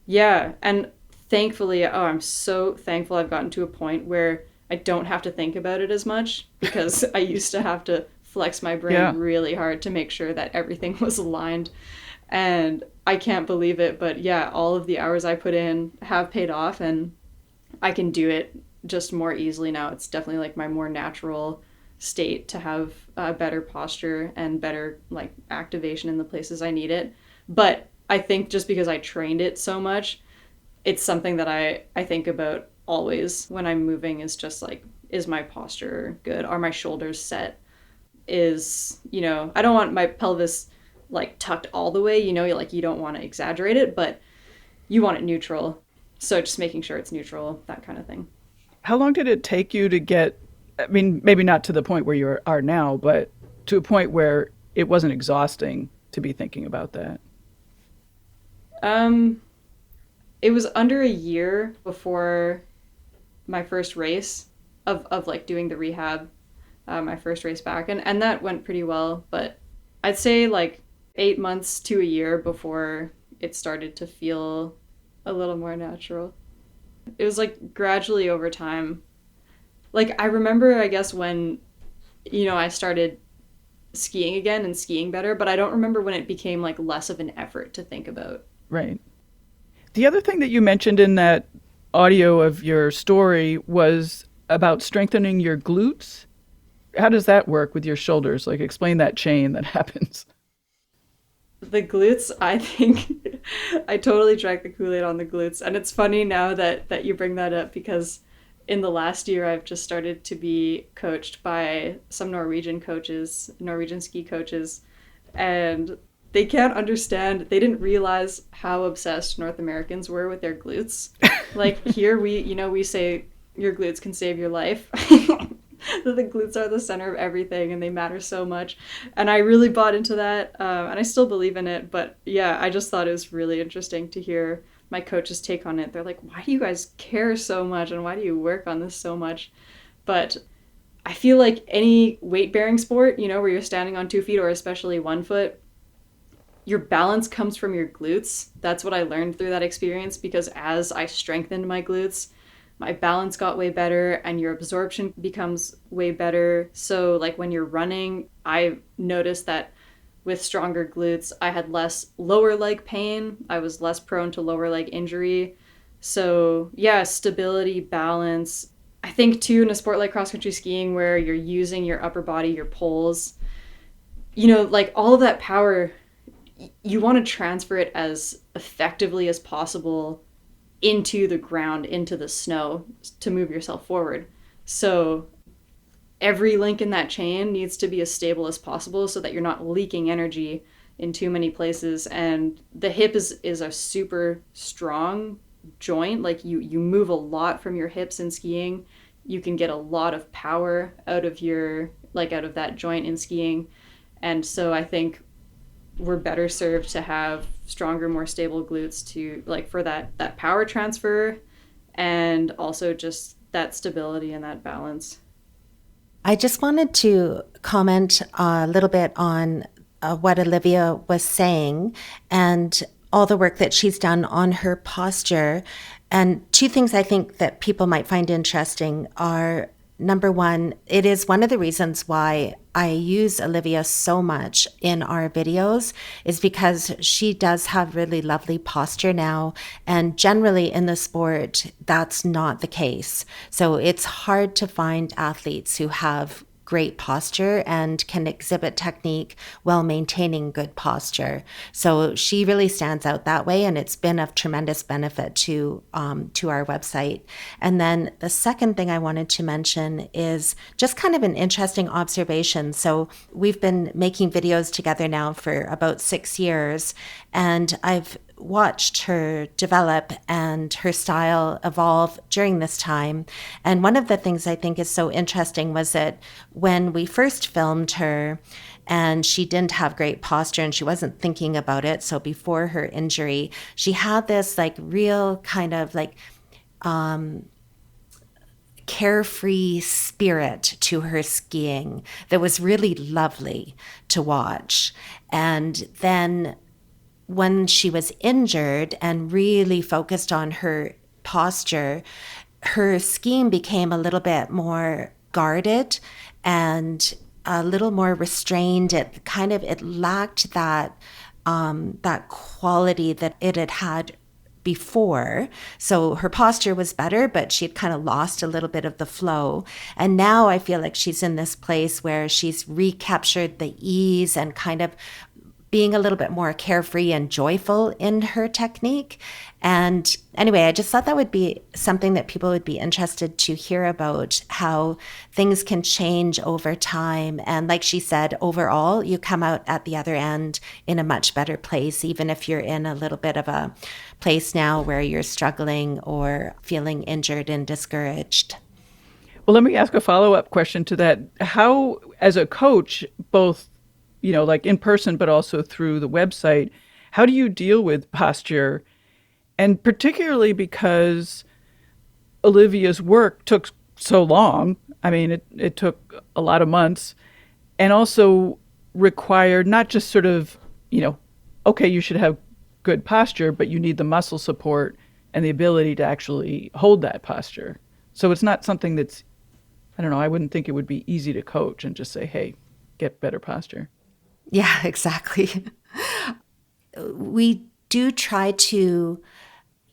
Yeah. And thankfully, I'm so thankful I've gotten to a point where I don't have to think about it as much, because I used to have to flex my brain really hard to make sure that everything was aligned. And I can't believe it, but yeah, all of the hours I put in have paid off, and I can do it just more easily now. It's definitely like my more natural state to have better posture and better like activation in the places I need it. But I think just because I trained it so much, it's something that I think about always when I'm moving, is just like, is my posture good? Are my shoulders set? Is, I don't want my pelvis like tucked all the way, you don't want to exaggerate it, but you want it neutral. So just making sure it's neutral, that kind of thing. How long did it take you to get, I mean, maybe not to the point where you are now, but to a point where it wasn't exhausting to be thinking about that? It was under a year before my first race of like doing the rehab, my first race back. And that went pretty well, but I'd say like 8 months to a year before it started to feel a little more natural. It was like gradually over time. Like I remember, I guess, when, I started skiing again and skiing better, but I don't remember when it became like less of an effort to think about. Right. The other thing that you mentioned in that audio of your story was about strengthening your glutes. How does that work with your shoulders? Like, explain that chain that happens. The glutes, I think, I totally drank the Kool-Aid on the glutes. And it's funny now that you bring that up, because in the last year, I've just started to be coached by some Norwegian ski coaches, and they can't understand, they didn't realize how obsessed North Americans were with their glutes. Like here, we say your glutes can save your life. That the glutes are the center of everything and they matter so much. And I really bought into that, and I still believe in it. But yeah, I just thought it was really interesting to hear my coach's take on it. They're like, why do you guys care so much and why do you work on this so much? But I feel like any weight-bearing sport, where you're standing on 2 feet or especially 1 foot, your balance comes from your glutes. That's what I learned through that experience, because as I strengthened my glutes, my balance got way better and your absorption becomes way better. So like when you're running, I noticed that with stronger glutes, I had less lower leg pain. I was less prone to lower leg injury. So yeah, stability, balance. I think too, in a sport like cross-country skiing where you're using your upper body, your poles, like all of that power, you want to transfer it as effectively as possible into the ground, into the snow, to move yourself forward. So every link in that chain needs to be as stable as possible so that you're not leaking energy in too many places. And the hip is a super strong joint. Like you move a lot from your hips in skiing. You can get a lot of power out of that joint in skiing. And so I think we're better served to have stronger, more stable glutes to like for that power transfer, and also just that stability and that balance. I just wanted to comment a little bit on what Olivia was saying and all the work that she's done on her posture. And 2 things I think that people might find interesting are, number one, it is one of the reasons why I use Olivia so much in our videos, is because she does have really lovely posture now. And generally in the sport, that's not the case. So it's hard to find athletes who have great posture and can exhibit technique while maintaining good posture. So she really stands out that way, and it's been of tremendous benefit to our website. And then the second thing I wanted to mention is just kind of an interesting observation. So we've been making videos together now for about 6 years, and I've watched her develop and her style evolve during this time. And one of the things I think is so interesting was that when we first filmed her and she didn't have great posture and she wasn't thinking about it, so before her injury, she had this like real kind of like carefree spirit to her skiing that was really lovely to watch. And then when she was injured and really focused on her posture, her skiing became a little bit more guarded, and a little more restrained. It lacked that that quality that it had had before. So her posture was better, but she had kind of lost a little bit of the flow. And now I feel like she's in this place where she's recaptured the ease and kind of being a little bit more carefree and joyful in her technique. And anyway, I just thought that would be something that people would be interested to hear about, how things can change over time. And like she said, overall, you come out at the other end in a much better place, even if you're in a little bit of a place now where you're struggling or feeling injured and discouraged. Well, let me ask a follow-up question to that. How, as a coach, both like in person, but also through the website, how do you deal with posture? And particularly because Olivia's work took so long. I mean, it took a lot of months, and also required not just sort of, okay, you should have good posture, but you need the muscle support and the ability to actually hold that posture. So it's not something that's, I don't know, I wouldn't think it would be easy to coach and just say, hey, get better posture. Yeah, exactly. We do try to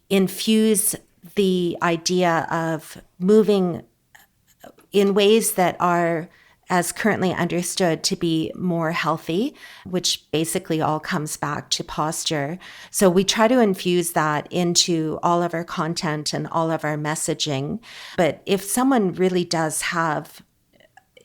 infuse the idea of moving in ways that are, as currently understood, to be more healthy, which basically all comes back to posture. So we try to infuse that into all of our content and all of our messaging. But if someone really does have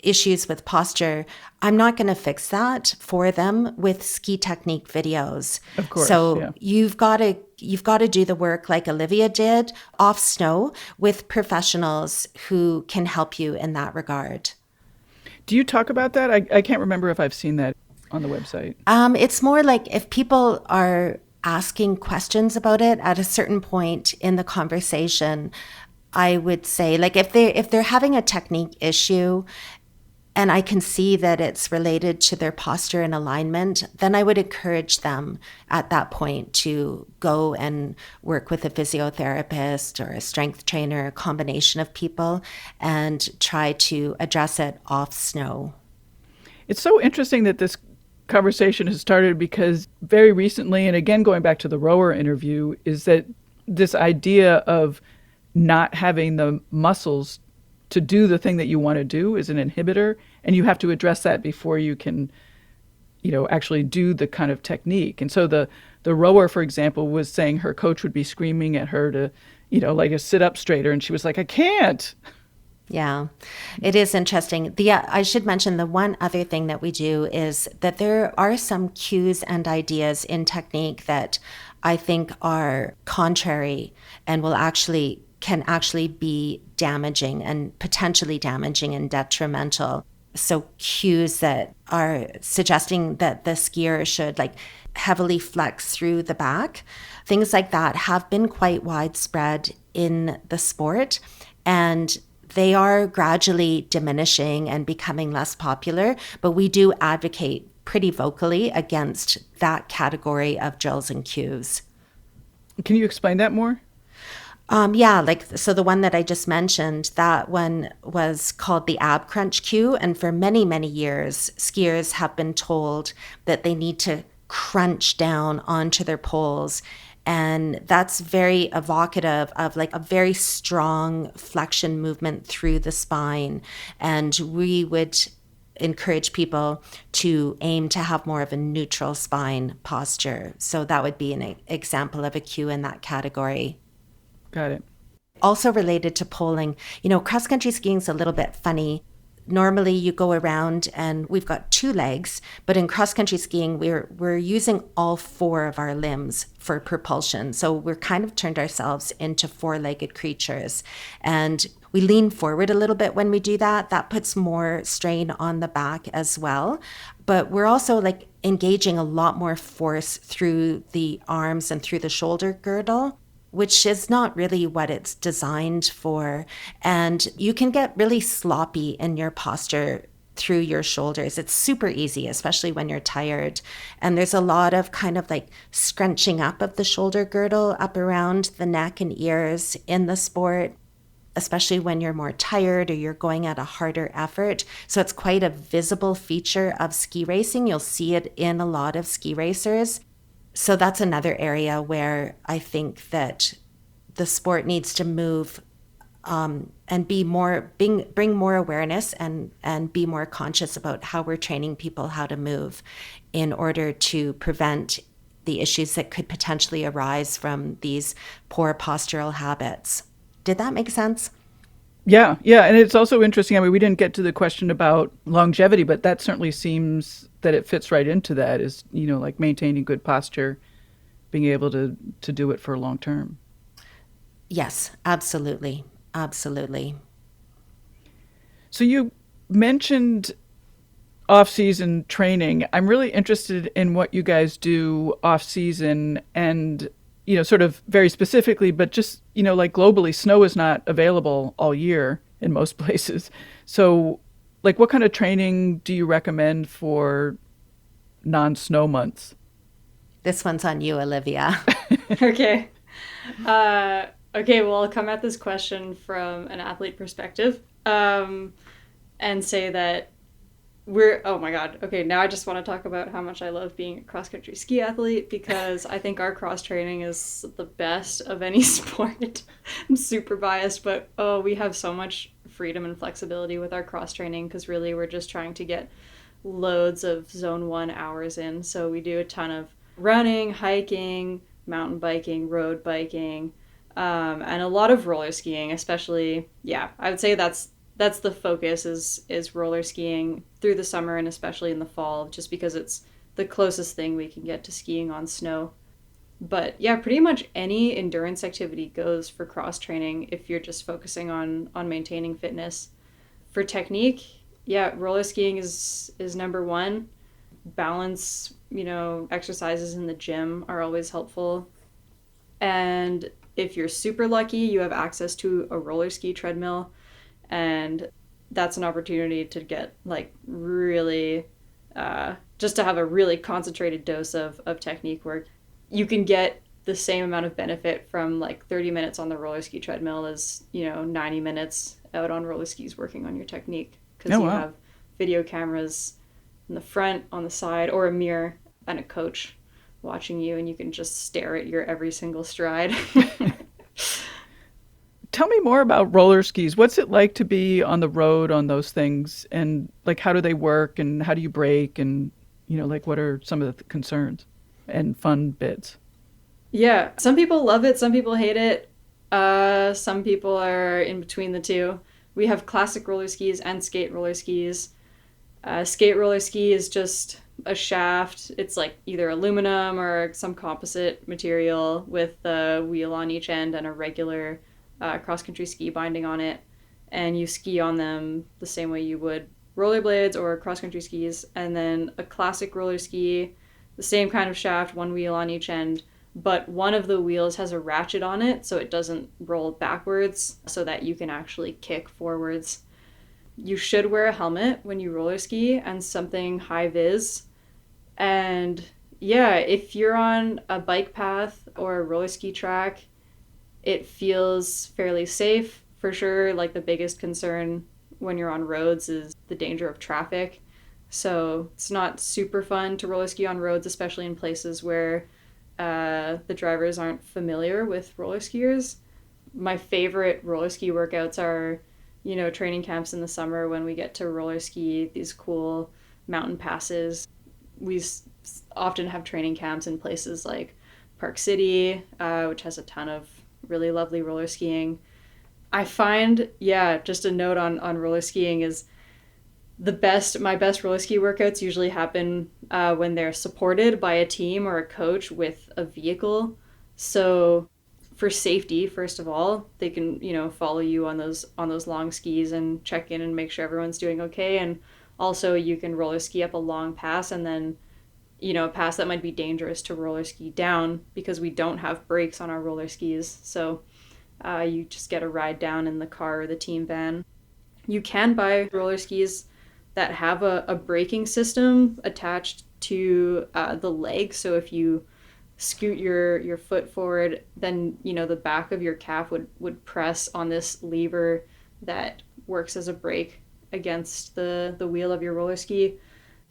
issues with posture, I'm not going to fix that for them with ski technique videos. Of course. So yeah. you've got to do the work like Olivia did off snow with professionals who can help you in that regard. Do you talk about that? I can't remember if I've seen that on the website. It's more like if people are asking questions about it at a certain point in the conversation, I would say, like if they're having a technique issue and I can see that it's related to their posture and alignment, then I would encourage them at that point to go and work with a physiotherapist or a strength trainer, a combination of people, and try to address it off snow. It's so interesting that this conversation has started because very recently, and again going back to the rower interview, is that this idea of not having the muscles to do the thing that you want to do is an inhibitor, and you have to address that before you can, actually do the kind of technique. And so the rower, for example, was saying her coach would be screaming at her to, like a sit up straighter, and she was like, I can't. Yeah, it is interesting. I should mention the one other thing that we do is that there are some cues and ideas in technique that I think are contrary and can actually be damaging and potentially damaging and detrimental. So cues that are suggesting that the skier should heavily flex through the back, things like that have been quite widespread in the sport, and they are gradually diminishing and becoming less popular, but we do advocate pretty vocally against that category of drills and cues. Can you explain that more? So the one that I just mentioned, that one was called the ab crunch cue. And for many, many years, skiers have been told that they need to crunch down onto their poles. And that's very evocative of a very strong flexion movement through the spine. And we would encourage people to aim to have more of a neutral spine posture. So that would be an example of a cue in that category. Got it. Also related to poling, cross-country skiing is a little bit funny. Normally you go around and we've got two legs, but in cross-country skiing, we're using all four of our limbs for propulsion. So we're kind of turned ourselves into four-legged creatures. And we lean forward a little bit when we do that. That puts more strain on the back as well. But we're also engaging a lot more force through the arms and through the shoulder girdle, which is not really what it's designed for. And you can get really sloppy in your posture through your shoulders. It's super easy, especially when you're tired. And there's a lot of kind of scrunching up of the shoulder girdle up around the neck and ears in the sport. especially when you're more tired or you're going at a harder effort. So it's quite a visible feature of ski racing. You'll see it in a lot of ski racers. So that's another area where I think that the sport needs to move and bring more awareness and be more conscious about how we're training people how to move in order to prevent the issues that could potentially arise from these poor postural habits. Did that make sense? Yeah. And it's also interesting. I mean, we didn't get to the question about longevity, but that certainly seems that it fits right into that is, like maintaining good posture, being able to do it for long term. Yes, absolutely. Absolutely. So you mentioned off-season training. I'm really interested in what you guys do off-season and, sort of very specifically, but just, like globally, snow is not available all year in most places. So, like, what kind of training do you recommend for non-snow months? This one's on you, Olivia. Okay. Okay, well, I'll come at this question from an athlete perspective and say that oh my God. Okay, now I just want to talk about how much I love being a cross-country ski athlete because I think our cross training is the best of any sport. I'm super biased, but we have so much freedom and flexibility with our cross training because really we're just trying to get loads of zone 1 hours in. So we do a ton of running, hiking, mountain biking, road biking, and a lot of roller skiing, especially. Yeah, I would say that's the focus is roller skiing through the summer and especially in the fall, just because it's the closest thing we can get to skiing on snow. But yeah, pretty much any endurance activity goes for cross training if you're just focusing on maintaining fitness. For technique, yeah, roller skiing is number one. Balance, exercises in the gym are always helpful. And if you're super lucky, you have access to a roller ski treadmill, and that's an opportunity to get like really just to have a really concentrated dose of technique work. You can get the same amount of benefit from like 30 minutes on the roller ski treadmill as 90 minutes out on roller skis working on your technique, because you have video cameras in the front, on the side, or a mirror and a coach watching you, and you can just stare at your every single stride. Tell me more about roller skis. What's it like to be on the road on those things? And like, how do they work and how do you brake? And, like, what are some of the concerns and fun bits? Yeah. Some people love it. Some people hate it. Some people are in between the two. We have classic roller skis and skate roller skis. Skate roller ski is just a shaft. It's like either aluminum or some composite material with a wheel on each end and a regular cross-country ski binding on it, and you ski on them the same way you would rollerblades or cross-country skis. And then a classic roller ski, the same kind of shaft, one wheel on each end, but one of the wheels has a ratchet on it so it doesn't roll backwards, so that you can actually kick forwards. You should wear a helmet when you roller ski and something high vis. And yeah, if you're on a bike path or a roller ski track, it feels fairly safe for sure. Like, the biggest concern when you're on roads is the danger of traffic. So it's not super fun to roller ski on roads, especially in places where the drivers aren't familiar with roller skiers. My favorite roller ski workouts are, training camps in the summer when we get to roller ski these cool mountain passes. We often have training camps in places like Park City, which has a ton of really lovely roller skiing. I find, just a note on roller skiing is my best roller ski workouts usually happen when they're supported by a team or a coach with a vehicle. So for safety, first of all, they can, follow you on those long skis and check in and make sure everyone's doing okay. And also you can roller ski up a long pass and then, a pass that might be dangerous to roller ski down because we don't have brakes on our roller skis. So you just get a ride down in the car or the team van. You can buy roller skis that have a braking system attached to the leg. So if you scoot your foot forward, then, you know, the back of your calf would press on this lever that works as a brake against the wheel of your roller ski.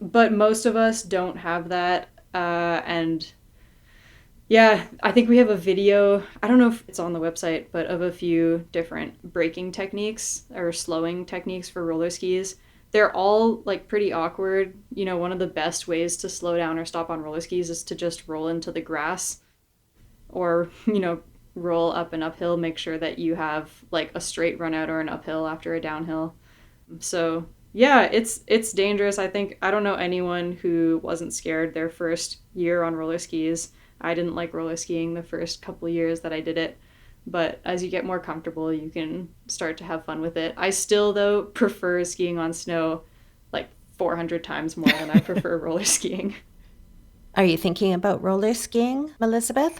But most of us don't have that. And yeah, I think we have a video, I don't know if it's on the website, but of a few different braking techniques or slowing techniques for roller skis. They're all like pretty awkward. You know, one of the best ways to slow down or stop on roller skis is to just roll into the grass or, you know, roll up an uphill. Make sure that you have like a straight run out or an uphill after a downhill. So yeah, it's dangerous. I don't know anyone who wasn't scared their first year on roller skis. I didn't like roller skiing the first couple of years that I did it, but as you get more comfortable, you can start to have fun with it. I still, though, prefer skiing on snow like 400 times more than I prefer roller skiing. Are you thinking about roller skiing, Elizabeth?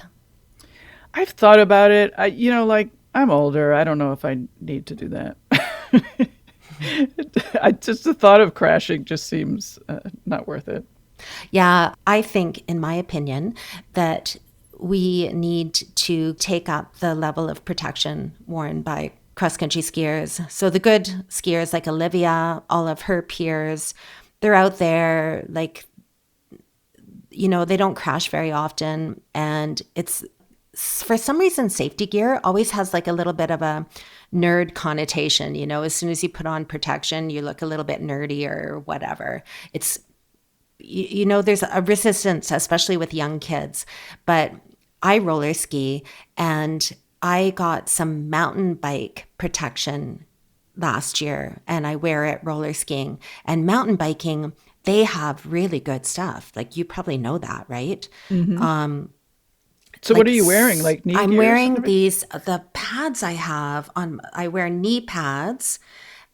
I've thought about it. I'm older. I don't know if I need to do that. Just the thought of crashing just seems not worth it. Yeah, I think, in my opinion, that we need to take up the level of protection worn by cross-country skiers. So the good skiers like Olivia, all of her peers, they're out there, like, you know, they don't crash very often. And it's, for some reason, safety gear always has like a little bit of a nerd connotation. You know, as soon as you put on protection, you look a little bit nerdy or whatever. It's, you know, there's a resistance, especially with young kids. But I roller ski, and I got some mountain bike protection last year, and I wear it roller skiing. And mountain biking, they have really good stuff. Like, you probably know that, right? Mm-hmm. So what are you wearing? Like knee gear? I'm wearing the pads I have on. I wear knee pads,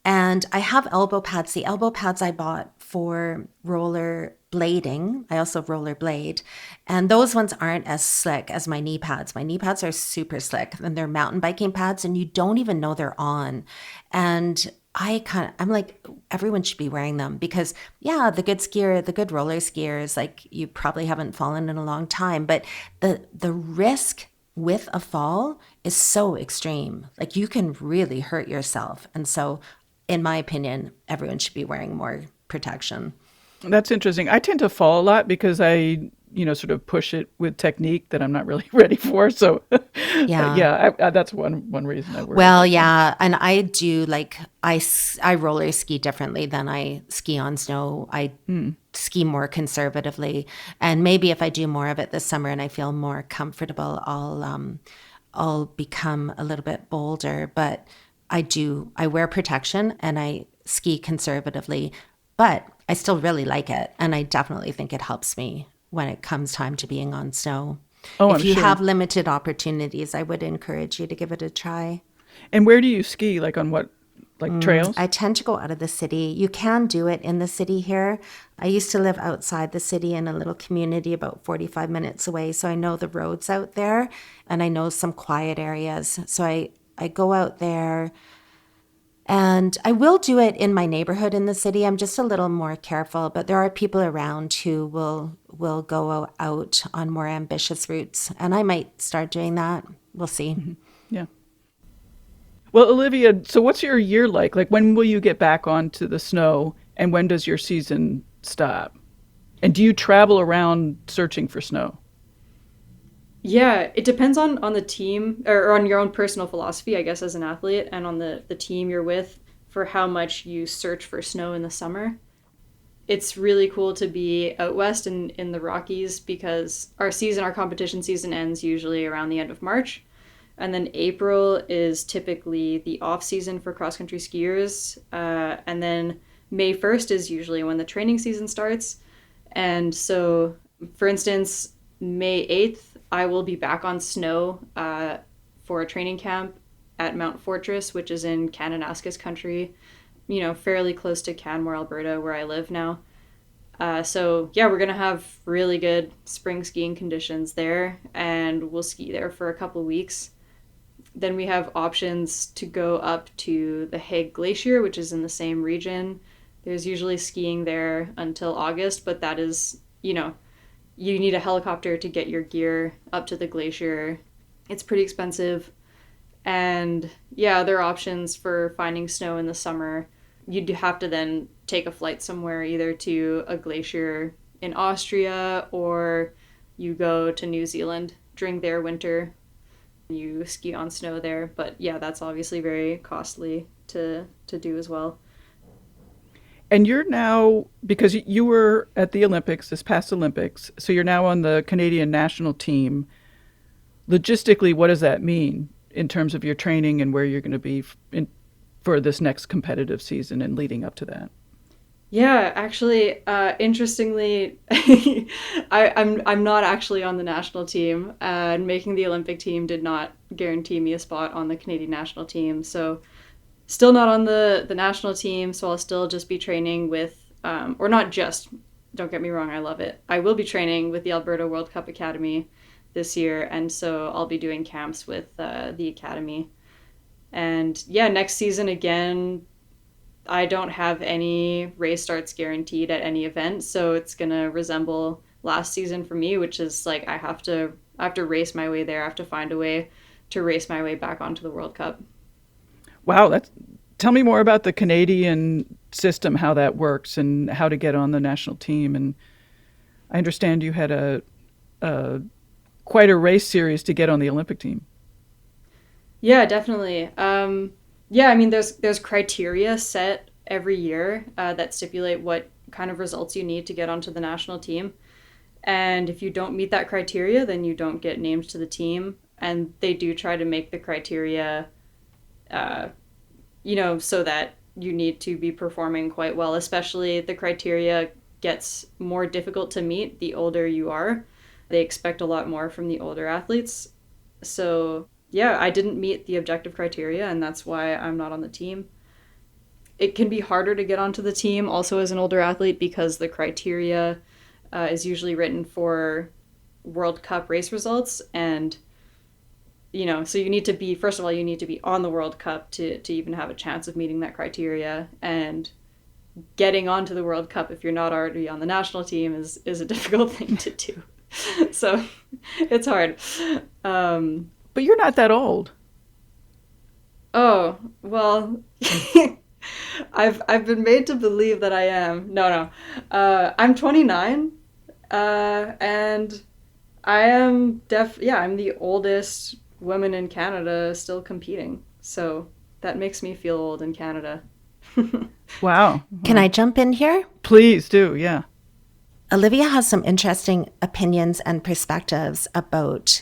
and I have elbow pads. The elbow pads I bought for roller blading. I also roller blade. And those ones aren't as slick as my knee pads. My knee pads are super slick, and they're mountain biking pads, and you don't even know they're on. And I'm like, everyone should be wearing them because, yeah, the good skier, the good roller skiers, like, you probably haven't fallen in a long time, but the risk with a fall is so extreme. Like, you can really hurt yourself. And so, in my opinion, everyone should be wearing more protection. That's interesting. I tend to fall a lot because I, sort of push it with technique that I'm not really ready for. So yeah, that's one reason I wear. Well, yeah. And I do, like, I roller ski differently than I ski on snow. I ski more conservatively. And maybe if I do more of it this summer and I feel more comfortable, I'll become a little bit bolder. But I wear protection and I ski conservatively, but I still really like it. And I definitely think it helps me when it comes time to being on snow. Oh, if you have limited opportunities, I would encourage you to give it a try. And where do you ski? Like on what, trails? I tend to go out of the city. You can do it in the city here. I used to live outside the city in a little community about 45 minutes away. So I know the roads out there and I know some quiet areas. So I go out there. And I will do it in my neighborhood in the city. I'm just a little more careful, but there are people around who will go out on more ambitious routes. And I might start doing that. We'll see. Mm-hmm. Yeah. Well, Olivia, so what's your year like? Like, when will you get back onto the snow, and when does your season stop? And do you travel around searching for snow? Yeah, it depends on the team or on your own personal philosophy, I guess, as an athlete, and on the team you're with for how much you search for snow in the summer. It's really cool to be out west in the Rockies because our competition season ends usually around the end of March. And then April is typically the off season for cross-country skiers. And then May 1st is usually when the training season starts. And so, for instance, May 8th, I will be back on snow for a training camp at Mount Fortress, which is in Kananaskis country, fairly close to Canmore, Alberta, where I live now. So yeah, we're going to have really good spring skiing conditions there, and we'll ski there for a couple weeks. Then we have options to go up to the Hague Glacier, which is in the same region. There's usually skiing there until August, but that is, you need a helicopter to get your gear up to the glacier. It's pretty expensive. And yeah, there are options for finding snow in the summer. You'd have to then take a flight somewhere, either to a glacier in Austria, or you go to New Zealand during their winter. You ski on snow there. But yeah, that's obviously very costly to do as well. And you're now, because you were at the Olympics, this past Olympics, so you're now on the Canadian national team. Logistically, what does that mean in terms of your training and where you're going to be for this next competitive season and leading up to that? Yeah, actually, interestingly, I'm not actually on the national team, and making the Olympic team did not guarantee me a spot on the Canadian national team. So still not on the national team, so I'll still just be training with, or not just, don't get me wrong, I love it. I will be training with the Alberta World Cup Academy this year, and so I'll be doing camps with the Academy. And yeah, next season again, I don't have any race starts guaranteed at any event, so it's going to resemble last season for me, which is like I have to race my way there. I have to find a way to race my way back onto the World Cup. Wow, tell me more about the Canadian system, how that works, and how to get on the national team. And I understand you had quite a race series to get on the Olympic team. Yeah, definitely. Yeah, I mean, there's criteria set every year that stipulate what kind of results you need to get onto the national team. And if you don't meet that criteria, then you don't get named to the team. And they do try to make the criteria, so that you need to be performing quite well. Especially the criteria gets more difficult to meet the older you are. They expect a lot more from the older athletes. So yeah, I didn't meet the objective criteria, and that's why I'm not on the team. It can be harder to get onto the team also as an older athlete because the criteria is usually written for World Cup race results. And, so you need to be, first of all, you need to be on the World Cup to even have a chance of meeting that criteria. And getting onto the World Cup if you're not already on the national team is a difficult thing to do. So it's hard. But you're not that old. Oh, well, I've been made to believe that I am. No. I'm 29, and I am I'm the oldest woman in Canada still competing. So that makes me feel old in Canada. Wow. Can I jump in here? Please do, yeah. Olivia has some interesting opinions and perspectives about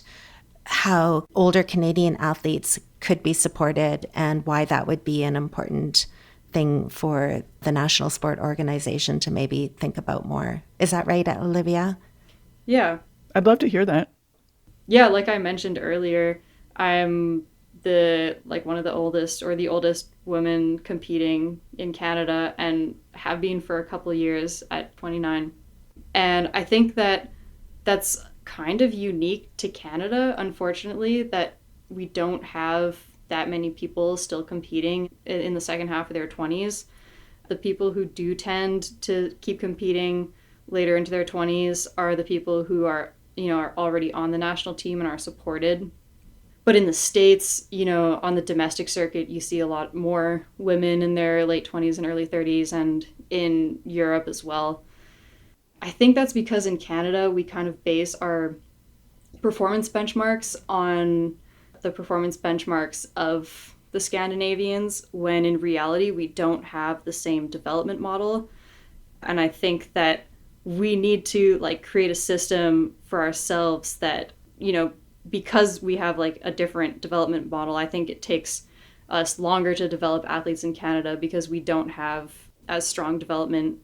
how older Canadian athletes could be supported and why that would be an important thing for the National Sport Organization to maybe think about more. Is that right, Olivia? Yeah. I'd love to hear that. Yeah, like I mentioned earlier, I'm one of the oldest or the oldest woman competing in Canada and have been for a couple of years at 29. And I think that that's kind of unique to Canada, unfortunately, that we don't have that many people still competing in the second half of their 20s. The people who do tend to keep competing later into their 20s are the people who are already on the national team and are supported. But in the States, on the domestic circuit, you see a lot more women in their late 20s and early 30s, and in Europe as well. I think that's because in Canada, we kind of base our performance benchmarks on the performance benchmarks of the Scandinavians, when in reality, we don't have the same development model. And I think that we need to create a system for ourselves that, because we have a different development model, I think it takes us longer to develop athletes in Canada because we don't have as strong development,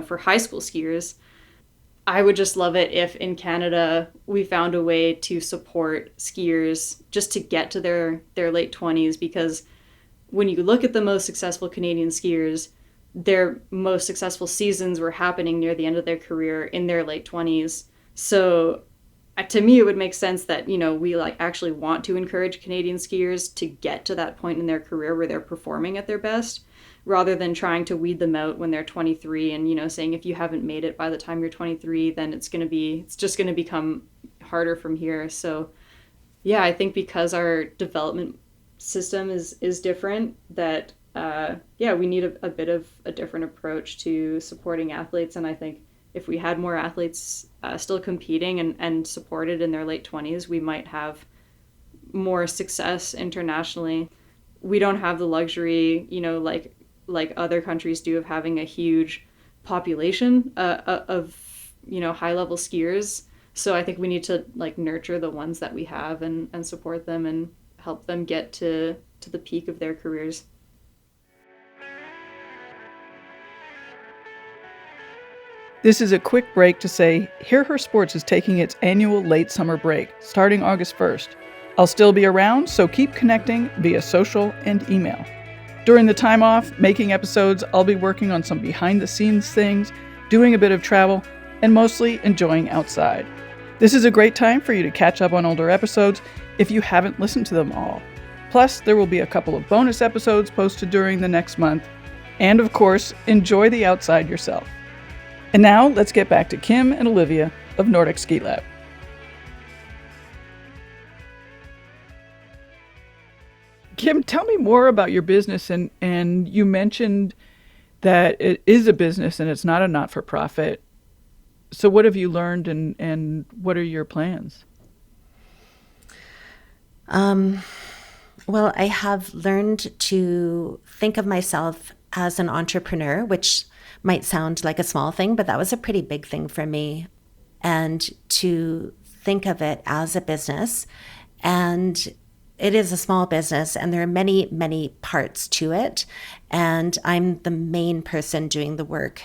for high school skiers. I would just love it if in Canada we found a way to support skiers just to get to their late 20s, because when you look at the most successful Canadian skiers, their most successful seasons were happening near the end of their career in their late 20s. So to me, it would make sense that, we like actually want to encourage Canadian skiers to get to that point in their career where they're performing at their best, rather than trying to weed them out when they're 23 and, saying if you haven't made it by the time you're 23, then it's just going to become harder from here. So yeah, I think because our development system is different, that we need a bit of a different approach to supporting athletes. And I think if we had more athletes still competing and supported in their late 20s, we might have more success internationally. We don't have the luxury, like other countries do, of having a huge population of high level skiers. So I think we need to like nurture the ones that we have and support them and help them get to the peak of their careers. This is a quick break to say Hear Her Sports is taking its annual late summer break starting August 1st. I'll still be around, so keep connecting via social and email. During the time off, making episodes, I'll be working on some behind-the-scenes things, doing a bit of travel, and mostly enjoying outside. This is a great time for you to catch up on older episodes if you haven't listened to them all. Plus, there will be a couple of bonus episodes posted during the next month. And of course, enjoy the outside yourself. And now, let's get back to Kim and Olivia of Nordic Ski Lab. Kim, tell me more about your business. And you mentioned that it is a business and it's not a not-for-profit. So what have you learned and what are your plans? Well, I have learned to think of myself as an entrepreneur, which might sound like a small thing, but that was a pretty big thing for me. And to think of it as a business. And it is a small business and there are many, many parts to it. And I'm the main person doing the work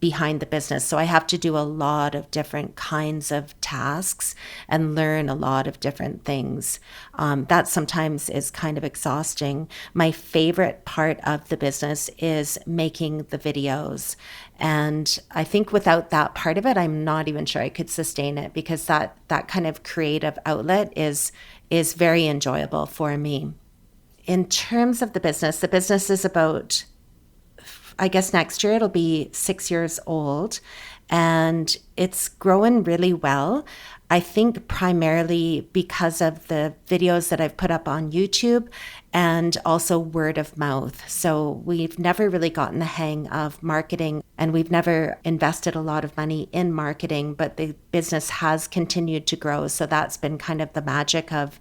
behind the business. So I have to do a lot of different kinds of tasks and learn a lot of different things. That sometimes is kind of exhausting. My favorite part of the business is making the videos. And I think without that part of it, I'm not even sure I could sustain it, because that kind of creative outlet is very enjoyable for me. In terms of the business is about, I guess next year it'll be 6 years old, and it's growing really well. I think primarily because of the videos that I've put up on YouTube and also word of mouth. So we've never really gotten the hang of marketing and we've never invested a lot of money in marketing, but the business has continued to grow. So that's been kind of the magic of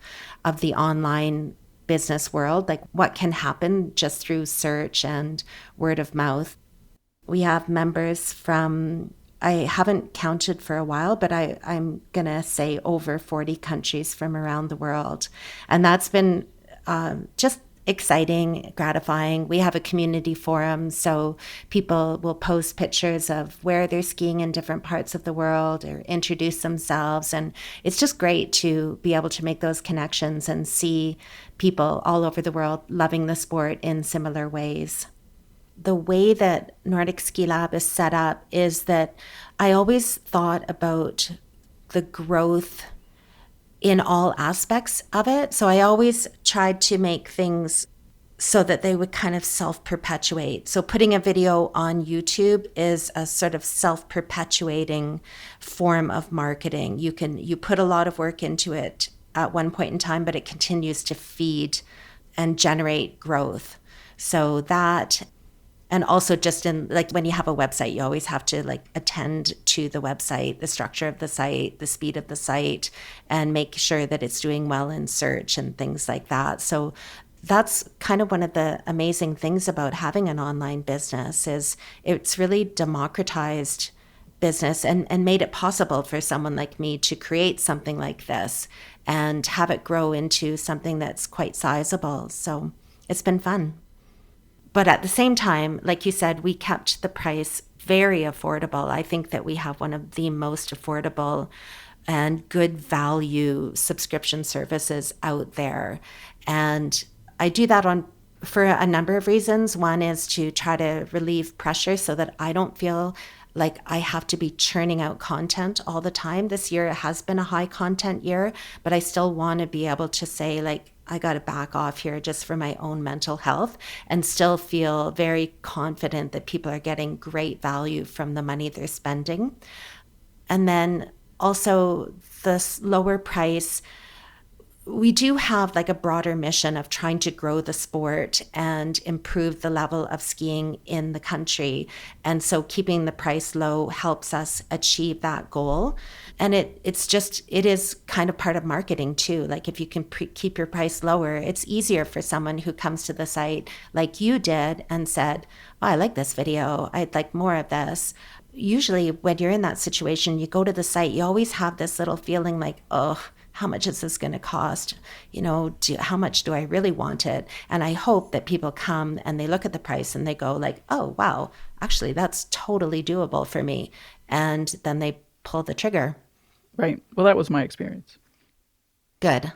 the online business world, like what can happen just through search and word of mouth. We have members from, I haven't counted for a while, but I'm going to say over 40 countries from around the world. And that's been just exciting, gratifying. We have a community forum, so people will post pictures of where they're skiing in different parts of the world or introduce themselves. And it's just great to be able to make those connections and see people all over the world loving the sport in similar ways. The way that Nordic Ski Lab is set up is that I always thought about the growth in all aspects of it. So I always tried to make things so that they would kind of self-perpetuate. So putting a video on YouTube is a sort of self-perpetuating form of marketing. You put a lot of work into it at one point in time, but it continues to feed and generate growth. So that, and also just in like when you have a website, you always have to like attend to the website, the structure of the site, the speed of the site, and make sure that it's doing well in search and things like that. So that's kind of one of the amazing things about having an online business is it's really democratized business and made it possible for someone like me to create something like this and have it grow into something that's quite sizable. So it's been fun. But at the same time, like you said, we kept the price very affordable. I think that we have one of the most affordable and good value subscription services out there. And I do that for a number of reasons. One is to try to relieve pressure so that I don't feel like I have to be churning out content all the time. This year has been a high content year, but I still want to be able to say like, I got to back off here just for my own mental health and still feel very confident that people are getting great value from the money they're spending. And then also this lower price, we do have like a broader mission of trying to grow the sport and improve the level of skiing in the country. And so keeping the price low helps us achieve that goal. And it is kind of part of marketing too. Like if you can keep your price lower, it's easier for someone who comes to the site like you did and said, oh, I like this video, I'd like more of this. Usually when you're in that situation, you go to the site, you always have this little feeling like, oh, how much is this going to cost? You know, how much do I really want it? And I hope that people come and they look at the price and they go like, oh, wow, actually, that's totally doable for me. And then they pull the trigger. Right. Well, that was my experience. Good.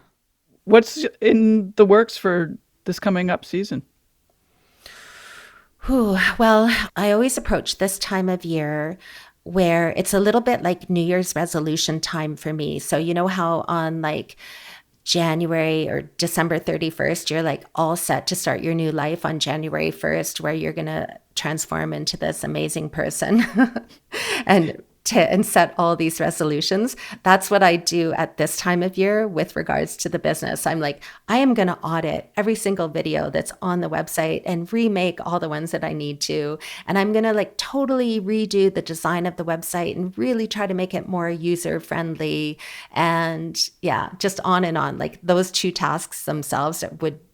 What's in the works for this coming up season? Well, I always approach this time of year where it's a little bit like New Year's resolution time for me. So you know how on like January or December 31st, you're like all set to start your new life on January 1st, where you're going to transform into this amazing person and set all these resolutions. That's what I do at this time of year with regards to the business. I'm like, I am going to audit every single video that's on the website and remake all the ones that I need to. And I'm going to like totally redo the design of the website and really try to make it more user friendly. And yeah, just on and on. Like those two tasks themselves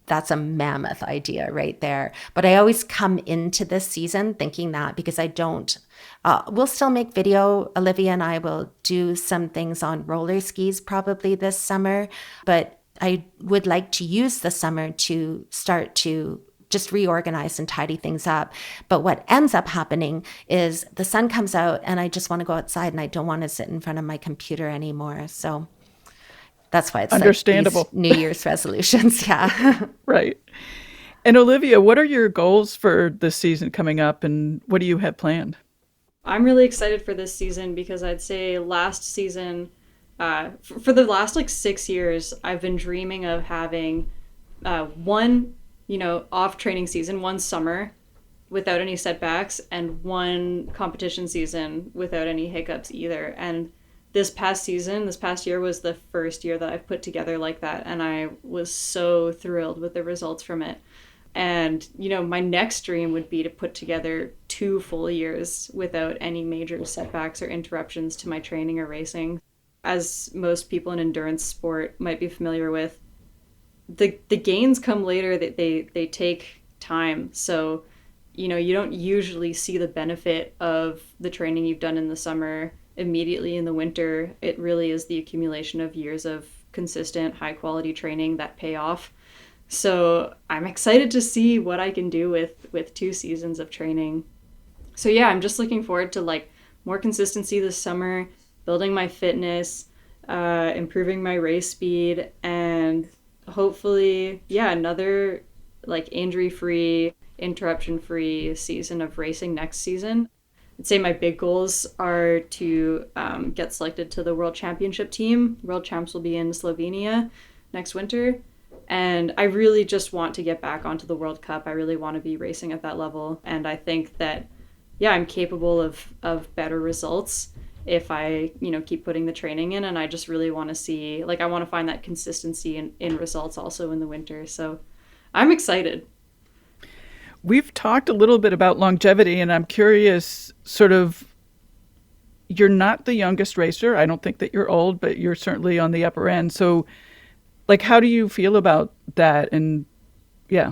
that's a mammoth idea right there. But I always come into this season thinking that, because I don't, we'll still make video. Olivia and I will do some things on roller skis probably this summer, but I would like to use the summer to start to just reorganize and tidy things up. But what ends up happening is the sun comes out and I just want to go outside and I don't want to sit in front of my computer anymore. So that's why it's understandable. Like New Year's resolutions. Yeah. Right. And Olivia, what are your goals for this season coming up and what do you have planned? I'm really excited for this season because I'd say last season, for the last like 6 years, I've been dreaming of having one, off training season, one summer without any setbacks, and one competition season without any hiccups either. And this past year was the first year that I've put together like that. And I was so thrilled with the results from it. And, my next dream would be to put together 2 full years without any major setbacks or interruptions to my training or racing. As most people in endurance sport might be familiar with, the gains come later, that they take time. So, you don't usually see the benefit of the training you've done in the summer immediately in the winter. It really is the accumulation of years of consistent, high quality training that pay off. So I'm excited to see what I can do with 2 seasons of training. So yeah, I'm just looking forward to like more consistency this summer, building my fitness, improving my race speed, and hopefully, another like injury-free, interruption-free season of racing next season. I'd say my big goals are to get selected to the World Championship team. World Champs will be in Slovenia next winter. And I really just want to get back onto the World Cup. I really want to be racing at that level. And I think that, I'm capable of better results if I, keep putting the training in. And I just really want to see, I want to find that consistency in results also in the winter. So I'm excited. We've talked a little bit about longevity, and I'm curious, sort of, you're not the youngest racer. I don't think that you're old, but you're certainly on the upper end. So, how do you feel about that? And yeah.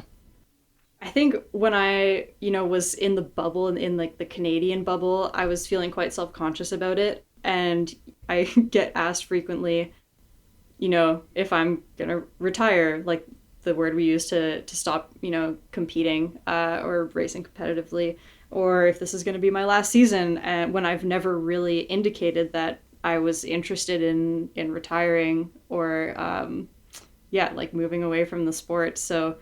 I think when I, was in the bubble, in like the Canadian bubble, I was feeling quite self-conscious about it. And I get asked frequently, if I'm going to retire, like the word we use to stop, competing or racing competitively, or if this is going to be my last season, when I've never really indicated that I was interested in retiring or, moving away from the sport. So